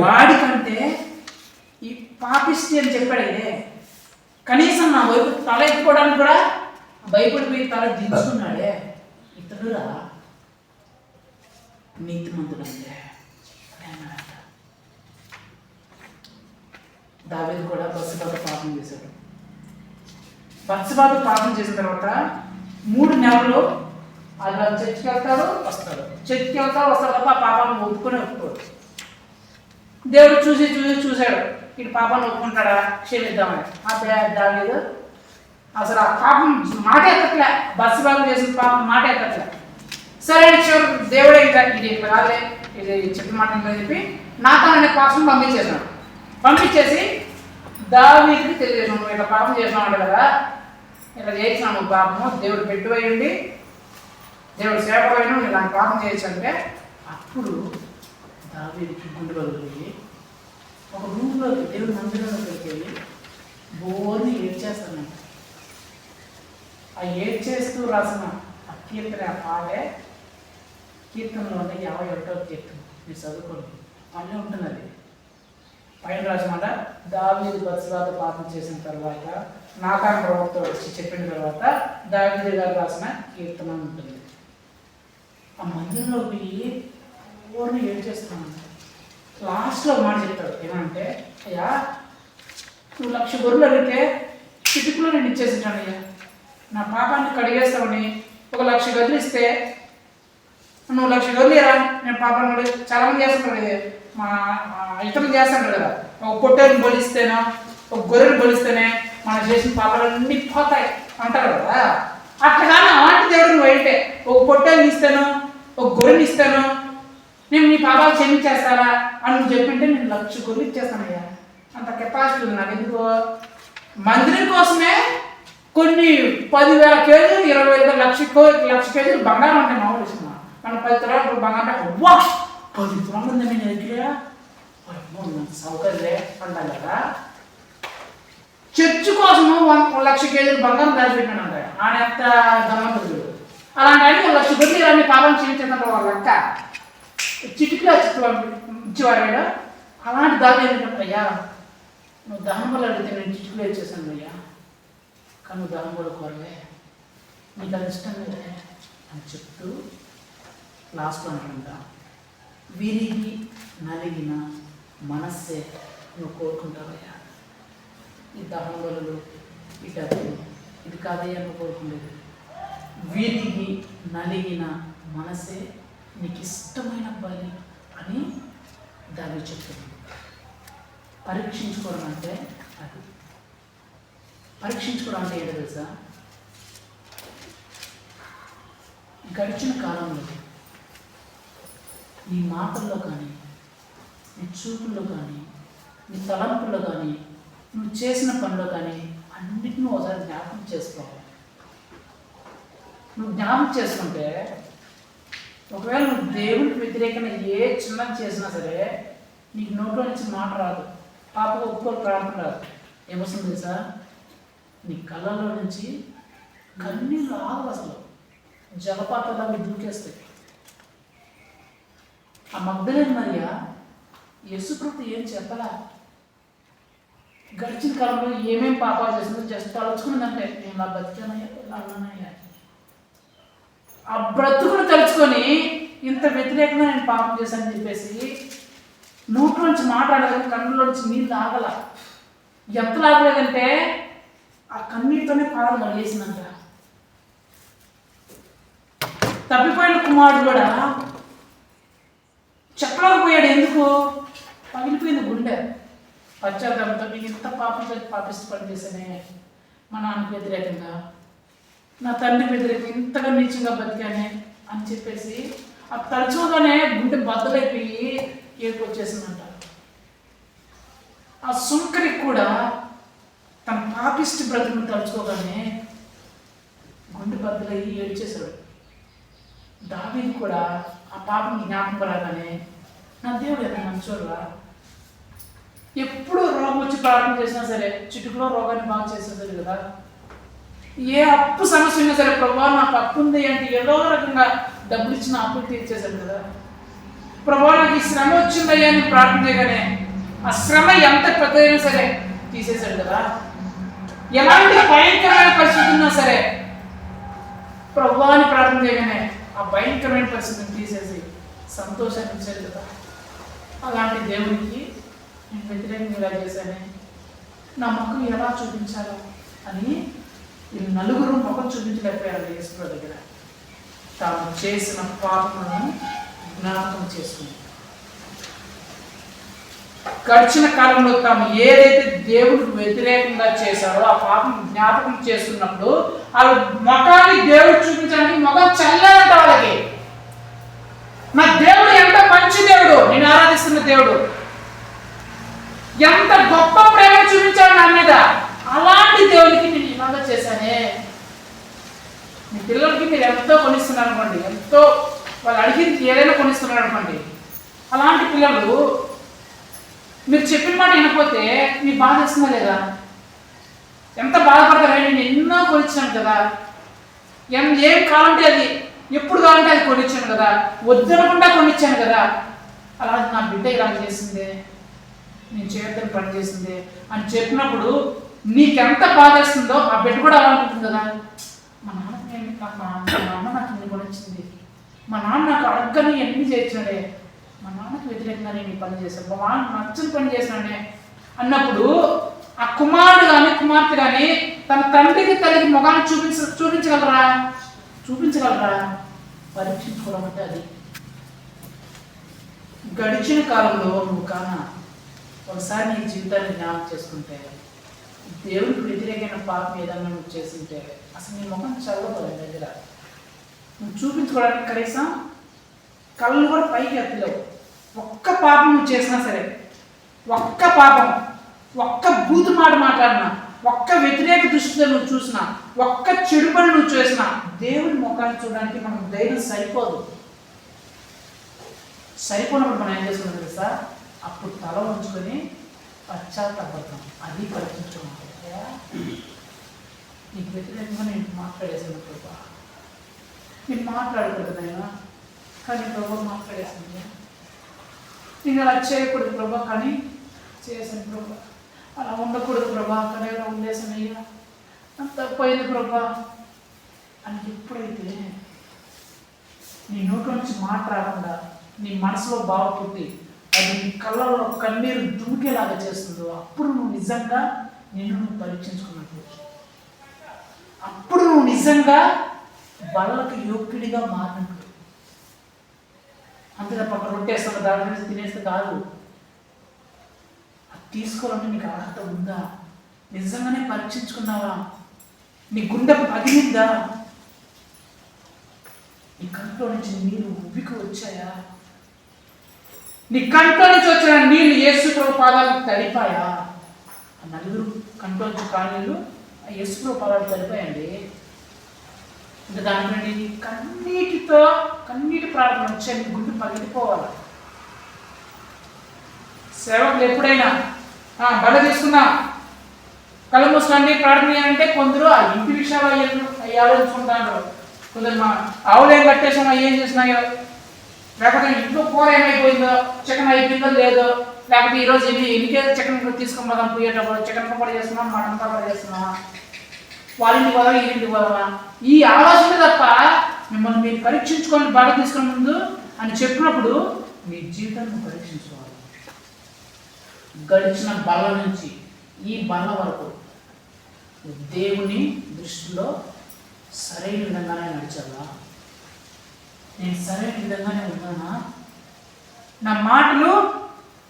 వాడికంటే ఈ పాపిష్టి అని చెప్పాడు ఇదే. కనీసం నా వైపు తల ఎత్తుకోవడానికి కూడా భయపడిపోయి తల దించుకున్నాడే. ఇతడురా నీతిమంతుడు అంటే. దావీదు కూడా బత్షెబతో పాపం చేశాడు. బత్షెబతో పాపం చేసిన తర్వాత 3 నెలలు అలా చర్చికి వెళ్తాడు వస్తాడు, చర్చికి వెళ్తాడు వస్తాడు తప్ప ఆ పాపాన్ని ఒప్పుకోడు. దేవుడు చూశాడు ఇటు పాపాన్ని ఒప్పుకుంటాడా క్షమిద్దామని. ఆ దావీదు అసలు ఆ పాపం మాట ఎత్తట్లే, బత్షెబతో చేసిన పాపం మాట ఎత్తట్లే. సరే చివరి దేవుడే ఇది కాదే ఇది చెప్పిన మాట అని చెప్పి నాతాన్ అనే పాపం పంపించేసి దావీదుకి తెలియజేసాను, నువ్వు ఇట్లా పాపం చేసినావు కదా, ఇట్లా చేసినావు నువ్వు పాపము, దేవుడు పెట్టువయ్యండి, దేవుడు సేవకుడైన నువ్వు ఇలాంటి పాపం చేయొచ్చు అంటే. అప్పుడు దావీదుకి గుండె పగిలిపోయి ఒక రూమ్లోకి దేవుడి మందిరంలోకి వెళ్ళి బోర్ని ఏడ్చేస్తానంట. ఆ ఏడ్చేస్తూ రాసిన ఆ కీర్తన ఆ పాటే కీర్తనలో ఉంటే 51వ కీర్తన మీరు చదువుకోండి, అన్నీ ఉంటుంది. అది పైన రాసినమాట దావీదు బత్షెబతో పాపం చేసిన తర్వాత నాతాను ప్రవక్త వచ్చి చెప్పిన తర్వాత దావీదు గారు రాసిన కీర్తన ఉంటుంది. ఆ మందిరంలో పోయి ఊరిని ఏం చేస్తున్నాను. లాస్ట్లో మాట చెప్తాడు ఏమంటే, అయ్యా నువ్వు 1,00,000 గొర్రెలు అడిగితే చిటికులో నేను ఇచ్చేసింటాను అయ్యా, నా పాపాన్ని కడిగేస్తామని 1,00,000 గదులు ఇస్తే నువ్వు 1,00,000 గదులు ఇరా నేను పాపాన్ని చాలా మంది చేస్తుంటారు కదా, మా ఇతరులు చేస్తుంటారు కదా, ఒక పొట్టేని బలిస్తేనో ఒక గొర్రెని బలిస్తేనే మనం చేసిన పాపాలన్నీ పోతాయి అంటారు కదా. అట్లా కానీ అలాంటి దేవుడు నువ్వు అయితే ఒక పొట్టేని ఇస్తాను ఒక గొర్రెని ఇస్తాను నేను నీ పాపాలు క్షమించేస్తారా అని నువ్వు చెప్పింటే నేను 1,00,000 గొర్రెలు ఇచ్చేస్తానయ్యా. అంత కెపాసిటీ ఉంది నాకు. ఎందుకు మందిరం కోసమే కొన్ని 10,000 కేజీలు 20,000 కేజీలు బంగారం అంటే మామూలు విషయం. మనం 10 తులాలు బంగారం అంటే 10 తులాలు ఉందా నేను ఎదుగురా సౌకర్యలే అంటాం కదా. చర్చ్ కోసము 1,00,000 కేజీలు బంగారం దాచిపెట్టాను అంటాడు ఆయన ఎంత ధనవంతుడు. అలాంటి ఆయన 1,00,000 గొర్రెలు అన్ని పాపం క్షమించేదంటే వాళ్ళ లెక్క చిటికలో ఇచ్చేవాడు. అలాంటి దాని ఏంటంటే అయ్యా నువ్వు దహన వల్ల అడిగితే నేను చిటికలో ఇచ్చేసాను అయ్యా, కానీ నువ్వు దహన వల్ల కోరవే, నీకు అది ఇష్టం లేదే అని చెప్తూ లాస్ట్లో అనుకుంటా విరిగి నలిగిన మనస్సే నువ్వు కోరుకుంటావయ్యా. ఈ దహన వలలు ఈ డబ్బులు ఇది కాదయ్యా నువ్వు కోరుకునేది, విరిగి నలిగిన మనసే నీకు ఇష్టమైన బలి అని దాన్ని చెప్తుంది. పరీక్షించుకోవడం అంటే అది. పరీక్షించుకోవడం అంటే ఏంటో తెలుసా, గడిచిన కాలంలో నీ మాటల్లో కానీ నీ చూపుల్లో కానీ నీ తలంపుల్లో కానీ నువ్వు చేసిన పనిలో కానీ అన్నిటిని ఒకసారి జ్ఞాపకం చేసుకోవాలి. నువ్వు జ్ఞాపకం చేసుకుంటే ఒకవేళ నువ్వు దేవుడికి వ్యతిరేకంగా ఏ చిన్నది చేసినా సరే నీకు నోట్లో నుంచి మాట రాదు, పాప ఒప్పుకోలు ప్రారంభం రాదు. ఏమొస్తుంది తెలుసా, నీ కళ్ళలో నుంచి కన్నీళ్ళు ఆగు, అసలు జలపాతాలు అవి దూకేస్తాయి. ఆ మగ్దలేని మరియా యేసుప్రభు ఏం చెప్పలా, గడిచిన కాలంలో ఏమేమి పాపాలు చేసిందో జస్ట్ తలుచుకున్నదంటే నేను ఇలా బతికానయ్యా ఇలా అన్నానయ్యా. ఆ బ్రతుకును తలుచుకొని ఇంత వ్యతిరేకంగా నేను పాపం చేశానని చెప్పేసి నోట్లోంచి మాట్లాడలేదు, కన్నులోంచి నీళ్ళు ఆగల. ఎంత లాగలేదంటే ఆ కన్నీటితోనే పాదాలు మళ్ళేసిందంట. తప్పిపోయిన కుమారుడు కూడా చెప్పలేకపోయాడు. ఎందుకు? పగిలిపోయింది గుండె. పశ్చాత్తాపంతో నేను ఇంత పాపిస్తూ పని చేశానే, మా నాన్నకు వ్యతిరేకంగా, నా తండ్రి వ్యతిరేకంగా ఇంతగా నీచంగా బతికానే అని చెప్పేసి ఆ తలుచుకోగానే గుండె బద్దలైపోయి ఏడుపు వచ్చేసిందంట. ఆ సుంకరికి కూడా తన పాపిష్టి బ్రతుకును తలుచుకోగానే గుండె బద్దలయ్యి ఏడ్చేశాడు. దావీదు కూడా ఆ పాపని జ్ఞాపకం రాగానే నా దేవుడు ఎంత మంచోడురా, ఎప్పుడు రోగం వచ్చి ప్రార్థన చేసినా సరే చిటుకులో రోగాన్ని బాగా చేసేసారు కదా. ఏ అప్పు సమస్య ఉన్నా సరే ప్రభా నాకు అప్పు ఉంది అంటే ఏదో రకంగా డబ్బులు ఇచ్చిన అప్పులు తీర్చేశారు కదా. ప్రభా నాకు ఈ శ్రమ వచ్చిందయ్యా అని ప్రార్థన చేయగానే ఆ శ్రమ ఎంత పెద్దదైనా సరే తీసేశాడు కదా. ఎలాంటి భయంకరమైన పరిస్థితి ఉన్నా సరే ప్రభా అని ప్రార్థన చేయగానే ఆ భయంకరమైన పరిస్థితిని తీసేసి సంతోషాన్ని ఇచ్చాడు కదా. అలాంటి దేవునికి నేను వ్యతిరేకంగా ఇలా చేశానే, నా ముఖం ఎలా చూపించాలో అని వీళ్ళు నలుగురు ముఖం చూపించలేకపోయారు యేసు దగ్గర. తాము చేసిన పాపములను జ్ఞాపకం చేసుకుని గడిచిన కాలంలో తాము ఏదైతే దేవుడికి వ్యతిరేకంగా చేశారో ఆ పాపం జ్ఞాపకం చేస్తున్నప్పుడు వాళ్ళ ముఖాన్ని దేవుడు చూపించడానికి ముఖం చల్లారంట వాళ్ళకి. నా దేవుడు ఎంత మంచి దేవుడు, నేను ఆరాధిస్తున్న దేవుడు ఎంత గొప్ప ప్రేమ చూపించాడు నా మీద, అలాంటి దేవుడికి నేను ఇలాగా చేశానే. మీ పిల్లలకి మీరు ఎంతో కొనిస్తున్నారు అనుకోండి, ఎంతో వాళ్ళు అడిగింది ఏదైనా కొనిస్తున్నారు అనుకోండి, అలాంటి పిల్లలు మీరు చెప్పిన మాట వినకపోతే మీకు బాధ వేస్తుందా లేదా? ఎంత బాధపడతారా? నేను ఎన్నో కొనిచ్చాను కదా, ఏం కావాలంటే అది, ఎప్పుడు కావాలంటే అది కొనిచ్చాను కదా, వద్దనకుండా కొనిచ్చాను కదా, అలా నా బిడ్డ ఇలా చేసిందే, నేను చేయొద్దని పని చేసిందే అని చెప్పినప్పుడు నీకెంత బాధ వేస్తుందో ఆ బిడ్డ కూడా అలా ఉంటుంది కదా. మా నాన్న నాకు ఇన్ని కొనిచ్చింది, మా నాన్న నాకు అడగని ఎన్ని చేయించాడే, మా నాన్నకి వ్యతిరేకంగా నేను ఈ పని చేశాను, మా నాన్న నచ్చని పని చేశానే అన్నప్పుడు ఆ కుమారుడు కానీ కుమార్తె కానీ తన తండ్రికి తల్లికి ముఖాన్ని చూపించగలరా? పరీక్షించుకోవడం అంటే అది. గడిచిన కాలంలో నువ్వు కానా ఒకసారి నీ జీవితాన్ని జ్ఞాపకం చేసుకుంటే, దేవుడికి వ్యతిరేకమైన పాపం ఏదన్నా నువ్వు చేస్తుంటే అసలు నీ ముఖం చదవదు దగ్గర. నువ్వు చూపించుకోవడానికి కనీసం కళ్ళు కూడా పైకి ఎత్తలేవు. ఒక్క పాపం నువ్వు చేసినా సరే, ఒక్క పాపం, ఒక్క బూతు మాట మాట్లాడినా, ఒక్క వ్యతిరేక దృష్టితో నువ్వు చూసినా, ఒక్క చెడు పని నువ్వు చేసినా దేవుని ముఖాన్ని చూడడానికి మనకు ధైర్యం సరిపోదు. సరిపోయినప్పుడు మనం ఏం చేసుకున్నాం తెలుసా? అప్పుడు తల ఉంచుకొని పశ్చాత్తాపడతాం. అది పరీక్షించుకున్నాం. నీకు వ్యతిరేకంగా నేను మాట్లాడేసాను ప్రభా, నేను మాట్లాడకూడదు నాయనా, కానీ ప్రభా మాట్లాడేసింది. నేను అలా చేయకూడదు ప్రభా, కానీ చేశాను ప్రభా. అలా ఉండకూడదు ప్రభా, కానీ అలా ఉండేసాను అయ్యా, అంత పోయింది ప్రభా అని ఎప్పుడైతే నీ నోటి నుంచి మాట రాకుండా నీ మనసులో బావ పుట్టి అది నీ కళ్ళలో కన్నీరు దుమికేలాగా చేస్తుందో అప్పుడు నువ్వు నిజంగా నిన్ను నువ్వు పరీక్షించుకున్నట్టు, అప్పుడు నువ్వు నిజంగా బళ్ళకి యోగ్యుడిగా మారినట్టు. అంతే తప్ప రొట్టేస్తాను దాని నుంచి తినేస్తే కాదు. అది తీసుకోవాలంటే నీకు అర్హత ఉందా? నిజంగానే పరీక్షించుకున్నావా? నీ గుండె పగిలిందా? నీ కంట్లో నుంచి నీళ్ళు ఉబ్బికి వచ్చాయా? నీ కంట్లో నుంచి వచ్చిన నీళ్ళు యేసు ప్రభు పాదాలకు తడిపాయా? ఆ నలుగురు కంట్లో నుంచి కాళ్ళు ఆ యేసు ప్రభు పాదాలు తడిపాయండి. ఇంకా దాంట్లో నీ కన్నీటి ప్రార్థన వచ్చే నీ గుండె పగిలిపోవాలి. సేవకులు ఎప్పుడైనా బల తీసుకున్నా కళ్ళు మూసుకొని ప్రార్థన చేయాలంటే కొందరు ఆ ఇంటి విషయాలు అవి ఆలోచించుకుంటారు. కొందరు మా ఆవులు ఏం కట్టేసామో ఏం చేసినాయో, లేకపోతే ఇంట్లో కూర ఏమైపోయిందో, చికెన్ అయిపోయిందో లేదో, లేకపోతే ఈరోజు ఎన్ని కేజీలు చికెన్ తీసుకొని పోదాం, పోయేటప్పుడు చికెన్ పకోడీ చేస్తున్నాం, మటన్ పకోడీ చేస్తున్నామా, వాళ్ళ ఇంటికి పోదామా, ఈ ఇంటికి పోదామా, ఈ ఆలోచన తప్ప మిమ్మల్ని మీరు పరీక్షించుకొని బాగా తీసుకునే ముందు అని చెప్పినప్పుడు మీ జీవితాన్ని పరీక్షించుకోవాలి. గడిచిన బల్ల నుంచి ఈ బల్ల వరకు దేవుని దృష్టిలో సరైన విధంగానే నడిచాలా? నేను సరైన విధంగానే ఉన్నానా? నా మాటలు,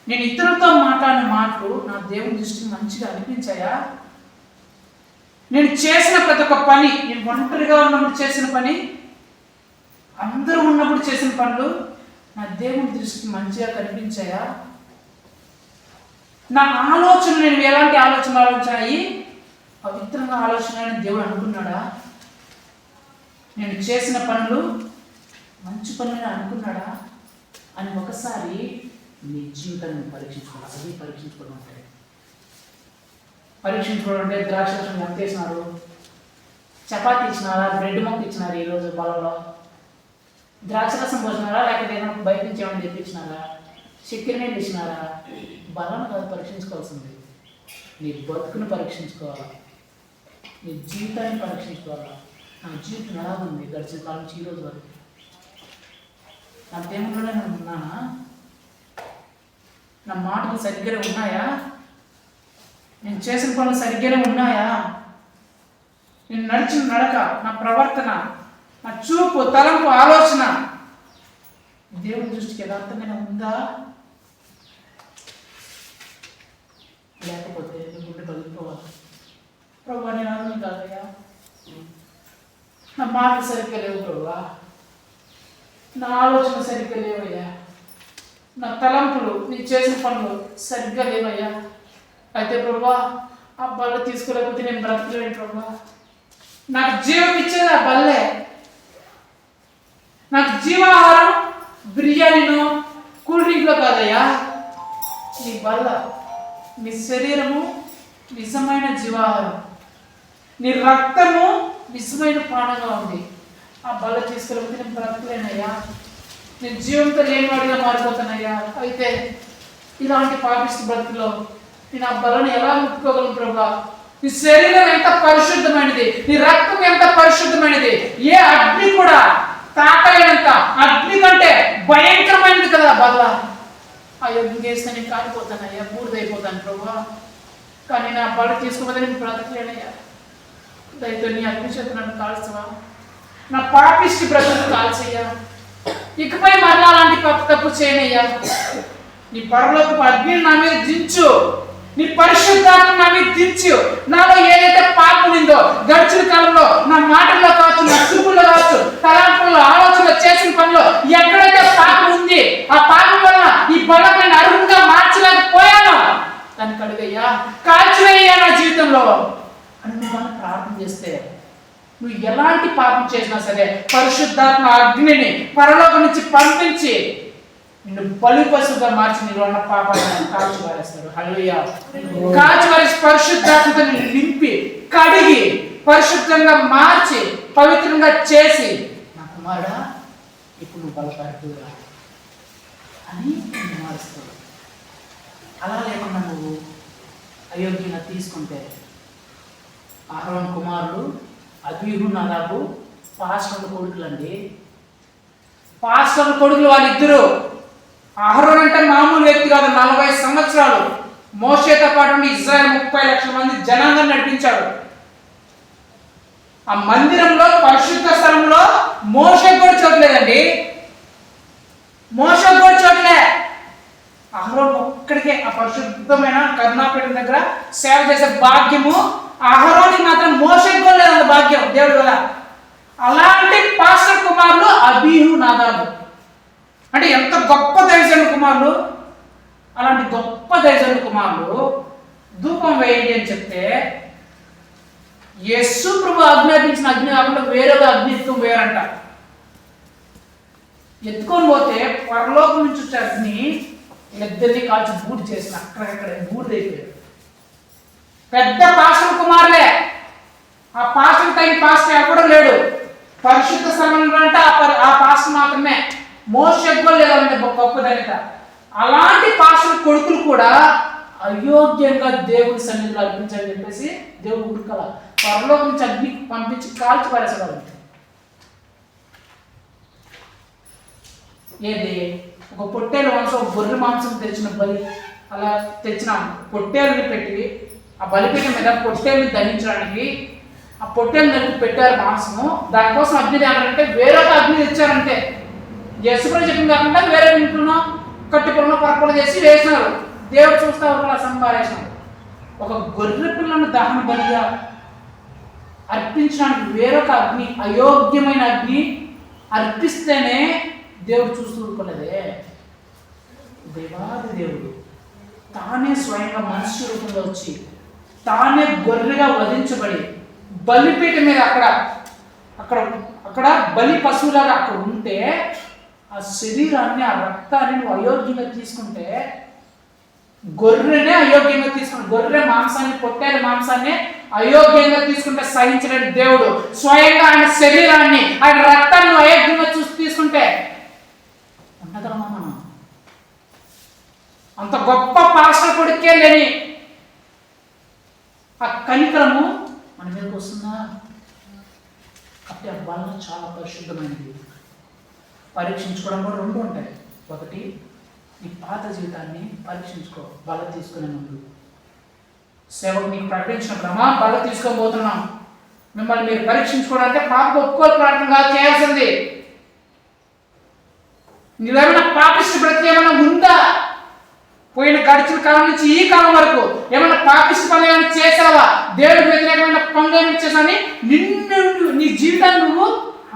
నేను ఇతరులతో మాట్లాడిన మాటలు నా దేవుని దృష్టికి మంచిగా అనిపించాయా? నేను చేసిన ప్రతి ఒక్క పని, నేను ఒంటరిగా ఉన్నప్పుడు చేసిన పని, అందరూ ఉన్నప్పుడు చేసిన పనులు నా దేవుని దృష్టికి మంచిగా కనిపించాయా? నా ఆలోచన, నేను ఎలాంటి ఆలోచనలు పవిత్రంగా ఆలోచన దేవుడు అనుకున్నాడా? నేను చేసిన పనులు మంచి పనులని అనుకున్నాడా అని ఒకసారి నీ జీవితాన్ని పరీక్షించుకోవాలి. అది పరీక్షించుకోవడం అంటే. పరీక్షించుకోవడం అంటే ద్రాక్షరసం ఎంత ఇచ్చినారు, చపాతీ ఇచ్చినారా, బ్రెడ్ మొక్క ఇచ్చినారు ఈరోజు బలంలో, ద్రాక్షరసం పోసినారా, లేకపోతే ఏమైనా బయట నుంచి ఏమైనా తెప్పించినారా, చక్కెర నీళ్ళు ఇచ్చినారా? బలాన్ని కాదు పరీక్షించుకోవాల్సింది, నీ బతుకుని పరీక్షించుకోవాలా, నీ జీవితాన్ని పరీక్షించుకోవాలా. నా జీవితం ఎలా ఉంది గడిచిన కాలం నుంచి ఈ రోజు వరకు? నా దేవుళ్ళనే నేను ఉన్నానా? నా మాటలు సరిగ్గానే ఉన్నాయా? నేను చేసిన పనులు సరిగ్గానే ఉన్నాయా? నేను నడిచిన నడక, నా ప్రవర్తన, నా చూపు, తలంపు, ఆలోచన దేవుని దృష్టికి యథార్థంగానే ఉందా? లేకపోతే నీ గుండె పగిలిపోవాలి. ప్రభు నేను అర్థం కాదయ్యా, నా మాటలు సరిగ్గా లేవు ప్రభు, నా ఆలోచన సరిగ్గా లేవయ్యా, నా తలంపులు, నీ చేసిన పనులు సరిగ్గా లేవయ్యా. అయితే ప్రభా ఆ బల్ల తీసుకోలేకపోతే నేను బ్రతకలేను ప్రభా. నాకు జీవం ఇచ్చేది ఆ బల్లే. నాకు జీవాహారం బిర్యానీను కూల్ డ్రింక్లో కాదయ్యా, నీ బల్ల, నీ శరీరము నిజమైన జీవాహారం, నీ రక్తము నిజమైన పానంగా ఉంది. ఆ బల్ల తీసుకెళ్ళకపోతే నేను బ్రతకలేనయ్యా, నేను జీవంతో లేనివాడిగా మారిపోతానయ్యా. అయితే ఇలాంటి పాపిష్టి బ్రతుకులో నేను ఆ బలను ఎలా ముట్టుకోగలను ప్రభా? నీ శరీరం ఎంత పరిశుద్ధమైనది, నీ రక్తం ఎంత పరిశుద్ధమైనది, ఏ అగ్ని కూడా తాకలేనంత, అగ్ని కంటే భయంకరమైనది కదా బల్ల. ఆ యజ్ఞం చేస్తే నేను కాలిపోతానయ్యా, బూడిదైపోతాను ప్రభా. కానీ నా బల తీసుకోకపోతే నేను బ్రతకలేనయ్యా. దయతో నీ అగ్ని చేత నన్ను కాల్చవా? నా పాపిష్టి బ్రతుకు కాల్చయ్యా. ఇకపై మరలా అలాంటి తప్పు చేయనయ్యా. నీ పరలోకపు అగ్ని నా మీద దించు, నీ పరిశుద్ధాత్మ నా మీద దించు. నాలో ఏదైతే పాపం ఉందో గడిచిన కాలంలో, నా మాటల్లో కావచ్చు, నా చూపుల్లో కావచ్చు, తలాంపుల్లో, ఆలోచనలో, చేసిన పనిలో ఎక్కడైతే పాపం ఉంది, ఆ పాపం వల్ల ఈ బలం నేను అర్హంగా మార్చలేకపోయాను, దాన్ని కడుగయ్యా, కాల్చివేయ్యా నా జీవితంలో అని నువ్వు ప్రార్థన చేస్తే, నువ్వు ఎలాంటి పాపం చేసినా సరే పరిశుద్ధాత్మ అగ్నిని పరలోకం నుంచి పంపించి నిన్ను బలి పశువుగా మార్చి నీలో ఉన్న పాపాలను కాల్చివారేస్తాడు. హల్లెలూయా. కాల్చివారేసి పరిశుద్ధాత్మతో నిన్ను నింపి కడిగి పరిశుద్ధంగా మార్చి పవిత్రంగా చేసి, నా కుమారుడా ఇప్పుడు నువ్వు బలపడుతురా అని నిన్ను మారుస్తాడు. అలా లేకుండా నువ్వు అయోగ్యంగా తీసుకుంటే, అహరోను కుమారుడు అబీహు, నదాబు పాస్టర్ కొడుకులు అండి. పాస్టర్ కొడుకులు వాళ్ళిద్దరు. అహరోను అంటే మామూలు వ్యక్తి కాదు, 40 సంవత్సరాలు మోషేతో పాటు ఇజ్రాయెల్ 30 లక్షల మంది జనాంగాన్ని నడిపించాడు. ఆ మందిరంలో పరిశుద్ధ స్థలంలో మోషే కూడా చోట్లేదండి, మోషే కూడా చోట్లే. అహరోను ఒక్కడికే ఆ పరిశుద్ధమైన కరుణాపీఠం దగ్గర సేవ చేసే భాగ్యము అహరోనికి మాత్రం, మోషేకి కూడా లేదంత భాగ్యం దేవుడి వల్ల. అలాంటి పాస్టర్ కుమారులు అబీహు, నాదాబు అంటే ఎంత గొప్ప దైవజనుల కుమారులు. అలాంటి గొప్ప దైవజనుల కుమారులు ధూపం వేయండి అని చెప్తే, యేసు ప్రభు ఆజ్ఞాపించిన అగ్ని కాకుండా వేరేగా అగ్ని ఎత్తుకొని వేరంట. ఎత్తుకొని పోతే పరలోకం నుంచి వచ్చే అగ్ని ఇద్దరిని కాల్చి బూడి చేసిన, అక్కడెక్కడ బూడిదైపోయాడు. పెద్ద పాస్టర్ కుమారులే. ఆ పాస్టర్ టైం పాస్టర్ ఎవ్వడం లేడు. పరిశుద్ధ స్థలంలో అంటే ఆ పాస్టర్ మాత్రమే. మోషేకు లేదంటే గొప్ప ధనిక. అలాంటి పాస్టర్ కొడుకులు కూడా అయోగ్యంగా దేవుడి సన్నిధిలో అర్పించని చెప్పేసి దేవుడు ఉడకల పరలోకం నుంచి అగ్ని పంపించి కాల్చి పారేసాడు. ఏది ఒక పొట్టేలు మాంసం, ఒక గొర్రె మాంసం తెచ్చిన బలి, అలా తెచ్చిన పొట్టేలుని పెట్టి ఆ బలిపీఠం మీద పొట్టేలుని ధరించడానికి ఆ పొట్టేలు నరికి పెట్టారు మాంసము. దానికోసం అగ్ని తేవాలంటే వేరొక అగ్ని తెచ్చారంటే, యశుప్రభు చెప్పిన కాకుండా వేరే ఇంట్లో కట్టుకున్న పరపలు చేసి వేసినారు. దేవుడు చూస్తా అలా సంపాదించినాడు. ఒక గొర్రె పిల్లను దహన బలిగా అర్పించడానికి వేరొక అగ్ని, అయోగ్యమైన అగ్ని అర్పిస్తేనే దేవుడు చూస్తూ ఊరుకోలేదే. దేవాది దేవుడు తానే స్వయంగా మనుష్య రూపంలో వచ్చి తానే గొర్రెగా వధించబడి బలిపీఠ మీద అక్కడ అక్కడ అక్కడ బలి పశువులాగా అక్కడ ఉంటే, ఆ శరీరాన్ని, ఆ రక్తాన్ని నువ్వు అయోగ్యంగా తీసుకుంటే, గొర్రెనే అయోగ్యంగా తీసుకుంటే, గొర్రె మాంసాన్ని, పొట్టేల మాంసాన్ని అయోగ్యంగా తీసుకుంటే సహించలేని దేవుడు స్వయంగా ఆయన శరీరాన్ని, ఆయన రక్తాన్ని నువ్వు అయోగ్యంగా తీసుకుంటే ఉండగలమా మనం? అంత గొప్ప పాస్టర్ కొడుకే లేని ఆ కనికరము మన మీదకి వస్తుందా? కాబట్టి ఆ బలం చాలా పరిశుద్ధమైనది. పరీక్షించుకోవడం కూడా రెండు ఉంటాయి. ఒకటి, నీ పాత జీవితాన్ని పరీక్షించుకో బలం తీసుకునే ముందు. సేవకు నీకు ప్రకటించినప్పుడు, అమ్మా బలం తీసుకోబోతున్నాం, మిమ్మల్ని మీరు పరీక్షించుకోవడానికి పాపకు ఒప్పుకోలు ప్రార్థనగా చేయాల్సింది. నీవేమైనా పాపిష్టి బ్రతికి ఏమైనా ఉందా? పోయిన గడిచిన కాలం నుంచి ఈ కాలం వరకు ఏమైనా పాపిష్టి పనులు ఏమైనా చేసావా? దేవుడికి వ్యతిరేకమైన పనులు ఏమైనా చేసావని నీ జీవితాన్ని నువ్వు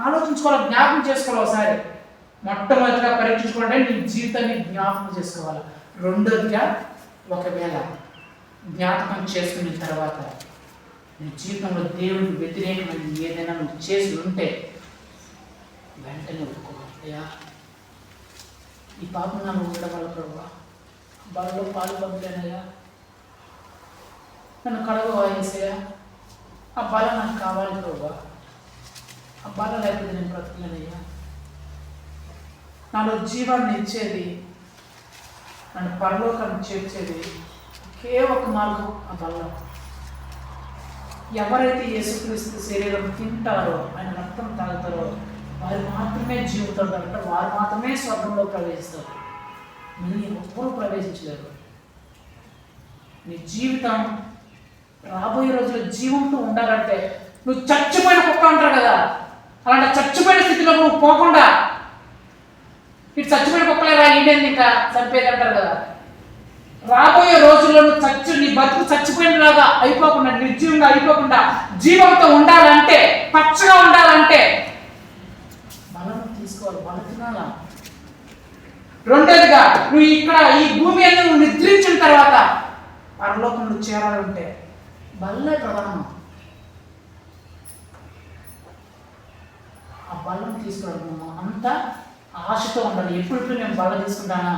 ఆలోచించుకోవాలి, జ్ఞాపకం చేసుకోవాలి. ఒకసారి మొట్టమొదటిగా పరీక్షించుకోవాలంటే నీ జీవితాన్ని జ్ఞాపకం చేసుకోవాలి. రెండోదిగా, ఒకవేళ జ్ఞాపకం చేసుకున్న తర్వాత నీ జీవితంలో దేవుడికి వ్యతిరేకమైన ఏదైనా నువ్వు చేసి ఉంటే వెంటనే ఒప్పుకోవాలి. అయ్యా, ఈ పాపం నన్ను ఉండడం వల్ల ప్రభువా బలలో పాలు పంపానయ్యా, నన్ను కడగవాయేసయ్యా, ఆ బలం నాకు కావాలి ప్రభువా, ఆ బలం లేకపోతే నేను బ్రతకలేనయ్యా. నాలో జీవాన్ని ఇచ్చేది, నన్ను పరలోకాన్ని చేర్చేది ఒకే ఒక మార్గం, ఆ బలం. ఎవరైతే యేసుక్రీస్తు శరీరం తింటారో, ఆయన రక్తం తాగుతారో వారు మాత్రమే జీవితం ఉంటారంటే, వారు మాత్రమే స్వర్గంలో ప్రవేశిస్తారు. మీరు ఎవ్వరూ ప్రవేశించలేరు. నీ జీవితం రాబోయే రోజుల్లో జీవంతో ఉండాలంటే, నువ్వు చచ్చిపోయిన కుక్క అంటారు కదా, అలాంటి చచ్చిపోయిన స్థితిలో నువ్వు పోకుండా, ఇటు చచ్చిపోయిన కుక్కలేరా ఇండియన్ ఇంకా చంపేది అంటారు కదా, రాబోయే రోజుల్లో నువ్వు నీ బతుకు చచ్చిపోయినలాగా అయిపోకుండా, నిర్జీవంగా అయిపోకుండా జీవంతో ఉండాలంటే, పచ్చగా ఉండాలంటే బలం తీసుకోవాలి, బలం తినాలా. రెండోదిగా, నువ్వు ఇక్కడ ఈ భూమి అని నువ్వు నిద్రించిన తర్వాత పరలోకం నువ్వు చేరాలంటే బల్లే ప్రధానం. ఆ బలం తీసుకోవడం అంతా ఆశతో ఉండాలి. ఎప్పుడు నేను బలం తీసుకుంటానా,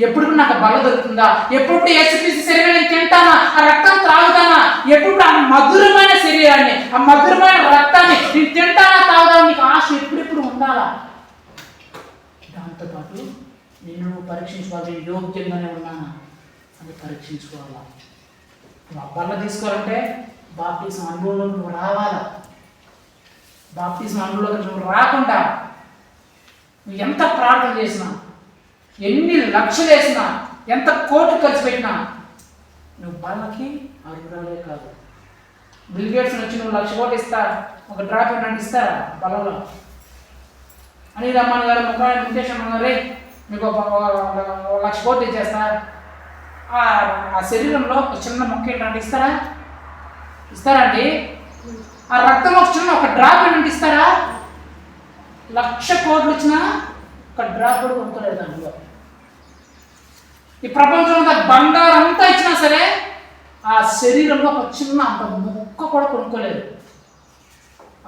ఎప్పుడు నాకు బలం దొరుకుతుందా, ఎప్పుడు యేసుక్రీస్తు శరీరం నేను తింటానా, ఆ రక్తం త్రాగుతానా, ఎప్పుడు ఆ మధురమైన శరీరాన్ని, ఆ మధురమైన రక్తాన్ని నేను తింటానా తాగుతానా, నీకు ఆశ ఎప్పుడెప్పుడు ఉండాలా. దాంతోపాటు నిన్ను నువ్వు పరీక్షించుకోవాలి, యోగ్యంగానే ఉన్నానా అని పరీక్షించుకోవాలా. నువ్వు ఆ బల్ల తీసుకోవాలంటే బాప్టిజం అనుభవంలో నువ్వు రావాలా. బాప్టిజం అనుభవంలోకి నువ్వు రాకుండా నువ్వు ఎంత ప్రార్థన చేసినా, ఎన్ని లక్షలు వేసినా, ఎంత కోట్లు ఖర్చు పెట్టినా నువ్వు బలకి అర్హురాలే కాదు. బిల్ గేట్స్ వచ్చి నువ్వు 1,00,000 కోట్లు ఇస్తా, ఒక డ్రాప్ ఏంటంటే ఇస్తారా బలంలో? అనిల్ అంబానీ గారు, ముఖేష్ అంబానీ గారు, మీకు 1,00,000 కోట్లు ఇచ్చేస్తా, ఆ శరీరంలో ఒక చిన్న మొక్క ఏంటంటే ఇస్తారా? ఇస్తారా అండి? ఆ రక్తంలో చిన్న ఒక డ్రాప్ ఏంటంటే ఇస్తారా? 1,00,000 కోట్లు ఇచ్చినా ఒక డ్రాప్ కూడా కొనుక్కోలేదు దాంట్లో. ఈ ప్రపంచంలో బంగారం అంతా ఇచ్చినా సరే ఆ శరీరంలో ఒక చిన్న అంత ముక్క కూడా కొనుక్కోలేదు.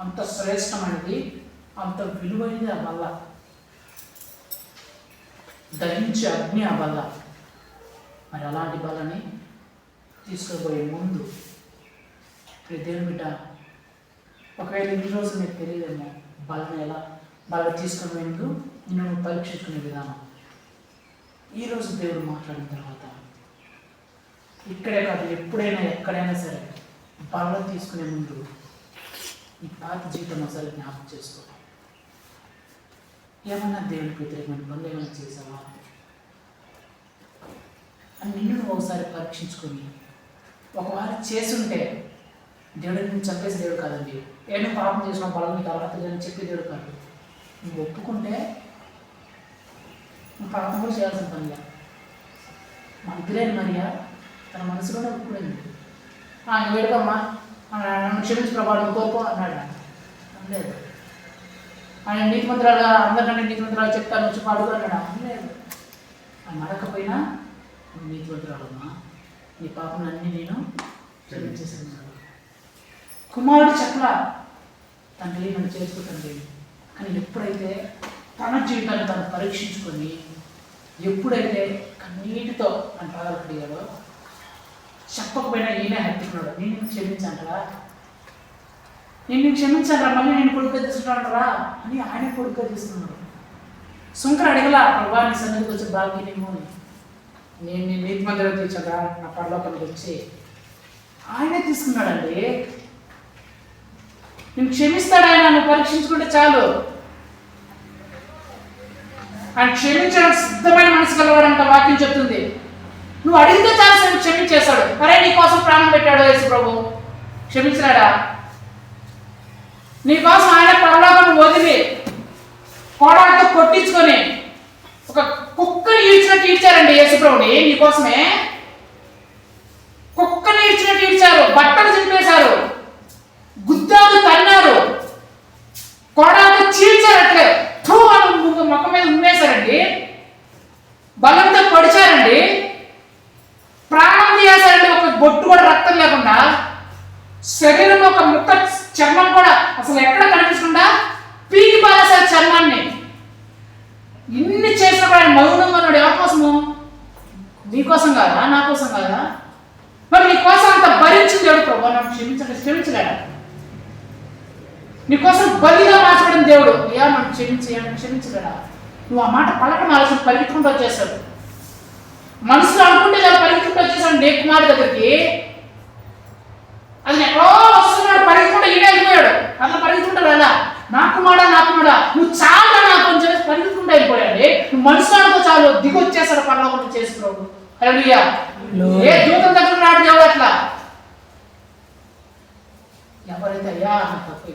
అంత శ్రేష్టమైనది, అంత విలువైనది ఆ బల్ల. దహించే అగ్ని ఆ బల్ల. మరి అలాంటి బలని తీసుకుపోయే ముందు దేవుని బిడ్డ, ఒకవేళ ఇన్ని రోజులు నీకు తెలియదేమో బలని ఎలా బల తీసుకుని ముందు నిన్ను పరీక్షించుకునే విధానం. ఈరోజు దేవుడు మాట్లాడిన తర్వాత ఇక్కడే కాదు, ఎప్పుడైనా ఎక్కడైనా సరే బల తీసుకునే ముందు ఈ పాత జీవితం ఒకసారి జ్ఞాపకం చేసుకో. ఏమన్నా దేవునికి వ్యతిరేకమైన పనులు ఏమైనా చేసావా అని నిన్ను నువ్వు ఒకసారి పరీక్షించుకొని, ఒకవేళ చేసుంటే దేవుడిని నువ్వు చంపేసి దేవుడు కాదండి. ఏమో పాపం చేసిన బలం నీకు అర్హత లేదని చెప్పే దేవుడు కాదు. నువ్వు ఒప్పుకుంటే నువ్వు పాపం కూడా చేయాల్సిన పనిగా. మంత్రులేని మరియా తన మనసులోనే ఒప్పుకునేది. ఆయన వేడుకమ్మా, నన్ను క్షమించి ప్రభావం నువ్వు కోరుకో అన్నాడు. అనలేదు. ఆయన నీతిమంతురాలుగా అందరికంటే నీతిమంతురాలు చెప్తాను వచ్చి పాడుకో అన్నాడు. అనలేదు. ఆయన అడగకపోయినా నువ్వు నీతిమంతురాలమ్మా, నీ పాపం అన్నీ నేను క్షమించేసాను. కుమారుడు చెప్పలా తండ్రి నన్ను చేసుకుంటాను. కానీ ఎప్పుడైతే తన జీవితాన్ని తను పరీక్షించుకొని ఎప్పుడైతే కన్నీటితో అని పదాలు అడిగాడో, చెప్పకపోయినా ఈయనే హత్తుకున్నాడు. నేను క్షమించంటారా, నేను క్షమించారా, మళ్ళీ నేను కొడుకు తీసుకుంటారా అని ఆయన కొడుకు తీసుకున్నాడు. శంకర్ అడగలా, ప్రభా నీ సన్నిధికి వచ్చే భాగ్యమేమో నేను నీ నీతి మందిరం తీర్చగా నా పరలోకానికి వచ్చి ఆయనే తీసుకున్నాడండి. నేను క్షమిస్తాడు ఆయన, నువ్వు పరీక్షించుకుంటే చాలు. ఆయన క్షమించడానికి సిద్ధమైన మనసు కలవాడంట వాక్యం చెప్తుంది. నువ్వు అడిగితే చాలు క్షమించేశాడు. అరే నీ కోసం ప్రాణం పెట్టాడు యేసు ప్రభు, క్షమించినాడా? నీ కోసం ఆయన పరలోకం వదిలి కోడాలతో కొట్టించుకొని ఒక కుక్కని ఈడ్చినట్టు ఈడ్చారండి యేసు ప్రభుని. నీకోసమే కుక్కని ఈడ్చినట్టు ఈడ్చారు, బట్టలు చింపేశారు, గుద్దాలు తన్నారు, కోడాలతో చీల్చారు, అట్లే మొక్క మీద ఉమ్మేశారండి, బలంతో పొడిచారండి, ప్రాణం తీయేశారండి. ఒక బొట్టు కూడా రక్తం లేకుండా, శరీరంలో ఒక ముక్క చర్మం కూడా అసలు ఎక్కడ కనిపించకుండా పీకి పారేశారు చర్మాన్ని. ఇన్ని చేసిన కూడా ఆయన మౌనంగా ఉన్నాడు. ఎవరి కోసము? నీకోసం కాదా, నా కోసం కాదా? మరి నీ కోసం అంత భరించింది దేవుడు. ప్రభు నాకు క్షమించలేడా? నీకోసం బలిగా మార్చబడిన దేవుడు అయ్యా మనం క్షమించలేడా? నువ్వు ఆ మాట పలకడం ఆలోచన పరిగెత్తుకుంటూ వచ్చేస్తాడు. మనసులో అనుకుంటే చాలా పరిగెత్తుకుంటూ వచ్చేసాడు నే కుమారుడి దగ్గరికి. అది ఎక్కడో వస్తున్నాడు, పరిగెత్తుకుంటూ ఈడే వెళ్ళిపోయాడు. అట్లా పరిగెత్తుకుంటాడు అలా, నా కుమారుడా నువ్వు చాలా నాకు కొంచెం పరిగెత్తుకుంటూ వెళ్ళిపోయాడు. నువ్వు మనసులో అనుకో చాలు, దిగొచ్చేసాడు పరలోకం చేసుకున్నాడు. హల్లెలూయా. ఏ దూతం దగ్గర రాడు దేవుడు అట్లా. ఎవరైతే అయ్యా తప్పు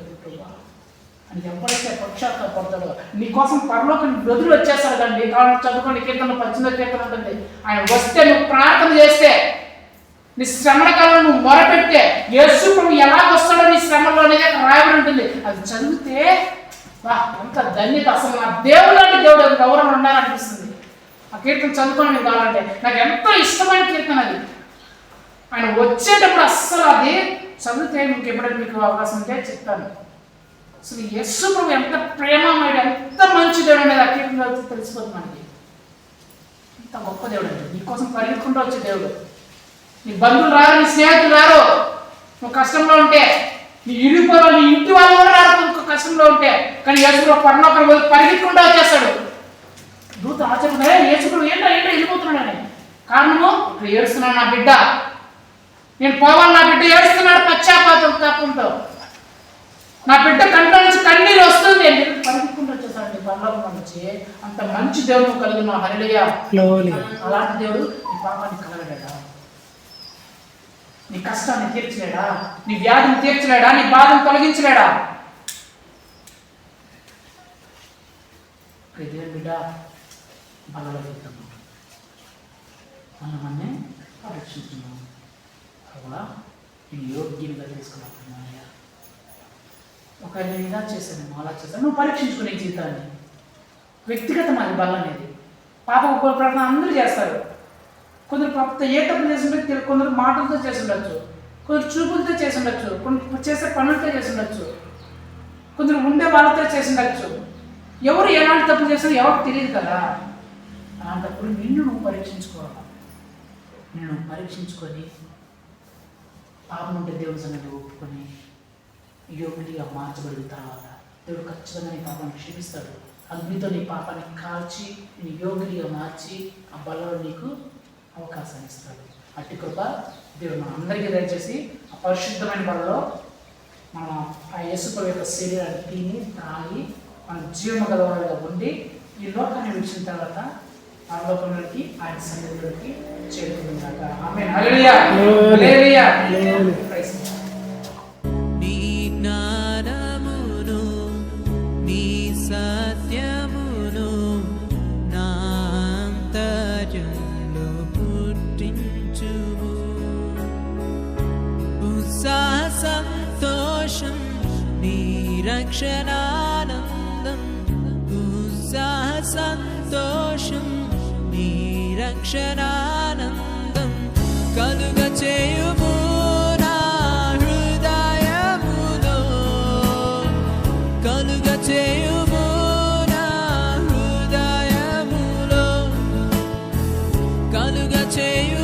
అని ఎవరైతే పశ్చాత్తాపడతాడో నీకోసం పరలోకం వదిలి వచ్చేస్తాడు కండి. కావాలి చదువుకోండి, కీర్తన 18వ కీర్తన ఉంటుంది. ఆయన వస్తే నువ్వు ప్రార్థన చేస్తే, నీ శ్రమల కాలంలో నువ్వు మొరపెడితే యేసు ప్రభు ఎలా వస్తాడో నీ శ్రమలో అనేది రాయబడి ఉంటుంది. అది చదివితే ఎంత ధన్యత, అసలు నా దేవుడు అంటే దేవుడు గౌరవం ఉండాలనిపిస్తుంది. ఆ కీర్తన చదువుకోండి మీకు కావాలంటే. నాకు ఎంతో ఇష్టమైన కీర్తన అది. ఆయన వచ్చేటప్పుడు అస్సలు అది చదివితే మీకు ఎప్పుడైనా మీకు అవకాశం ఉంటే చెప్తాను. అసలు యేసు ప్రభు ఎంత ప్రేమమయుడు, ఎంత మంచి దేవుడు అనేది ఆ కీర్తన తెలిసిపోతుంది మనకి. ఎంత గొప్ప దేవుడు అండి. నీకోసం పరిగెత్తుకుంటూ వచ్చే దేవుడు. నీ బంధువులు రారు, నీ స్నేహితులు రారు నువ్వు కష్టంలో ఉంటే, నీ ఇరుగు నీ ఇంటి వాళ్ళు కూడా రారు నువ్వు కష్టంలో ఉంటే. కానీ యేసు ప్రభు పరలోకం పరిగెత్తుకుంటూ వచ్చేస్తాడు. దూత ఆచరణ యేసు ప్రభు ఏంటో వెళ్ళిపోతున్నాడని కారణము, ఇప్పుడు ఏడుస్తున్నాడు నా బిడ్డ, నేను పోవాలి, నా బిడ్డ ఏడుస్తున్నాడు పశ్చాత్తాపంతో, నా బిడ్డ కంట్లో నుంచి కన్నీరు వస్తుంది అని పరిగెత్తుకుంటూ వచ్చేసాడు పరలోకం నుంచి. అంత మంచి దేవుడు కలిగిన హల్లెలూయా. అలాంటి దేవుడు నీ పాపాన్ని కలగలేడా? నీ కష్టాన్ని తీర్చలేడా? నీ వ్యాధిని తీర్చలేడా? నీ బాధను తొలగించలేడా? బిడ్డ బలలో వెళ్తాము, మనమన్నే పరీక్షించున్నాము. అలా నేను యోగ్యంగా తీసుకున్నానయ్యా. ఒక నేను ఇలా చేశాను, అలా చేశాను. నువ్వు పరీక్షించుకునే జీవితాన్ని వ్యక్తిగతం అది బల అనేది. పాప ప్రార్థన అందరూ చేస్తారు. కొందరు పాపతో ఏ తప్పు చేసి ఉండొచ్చు, కొందరు మాటలతో చేసి ఉండొచ్చు, కొందరు చూపులతో చేసి ఉండొచ్చు, కొందరు చేసే పనులతో చేసి ఉండొచ్చు, కొందరు ఉండే వాళ్ళతో చేసి ఉండొచ్చు. ఎవరు ఎలాంటి తప్పు చేస్తారో ఎవరికి తెలియదు కదా. అలాంటప్పుడు నిన్ను నువ్వు పరీక్షించుకోవాలి. నేను పరీక్షించుకొని పాపం ఉంటే దేవుడి సన్నిధిలో ఒప్పుకొని యోగ్యుడిగా మార్చబడిన తర్వాత దేవుడు ఖచ్చితంగా నీ పాపాన్ని క్షమిస్తాడు. అగ్నితో నీ పాపాన్ని కాల్చి నీ యోగ్యుడిగా మార్చి ఆ బలలో నీకు అవకాశాన్ని ఇస్తాడు. అట్టి కృప దేవుడు మన అందరికీ దయచేసి ఆ పరిశుద్ధమైన బలలో మనం ఆ యేసు ప్రభు యొక్క శరీరాన్ని తిని తాగి మన జీవన గలవాడిగా ఉండి ఈ లోకాన్ని విడిచిన తర్వాత ఆ లోకంలోకి ఆయన సన్నిధిలోకి చేరుకుందాక. ఆమేన్. హల్లెలూయా. హల్లెలూయా. Praise the Lord. నీ జ్ఞానమును నీ సత్యమును నా అంతర్యంలో పుట్టించుము. ఉత్సాహ సంతోషం నీ రక్షణానందం, ఉత్సాహ సంతోషం నీ రక్షణానందం కలుగ చేయుము నా హృదయములో, కలుగ చేయుము నా కలుగ చేయు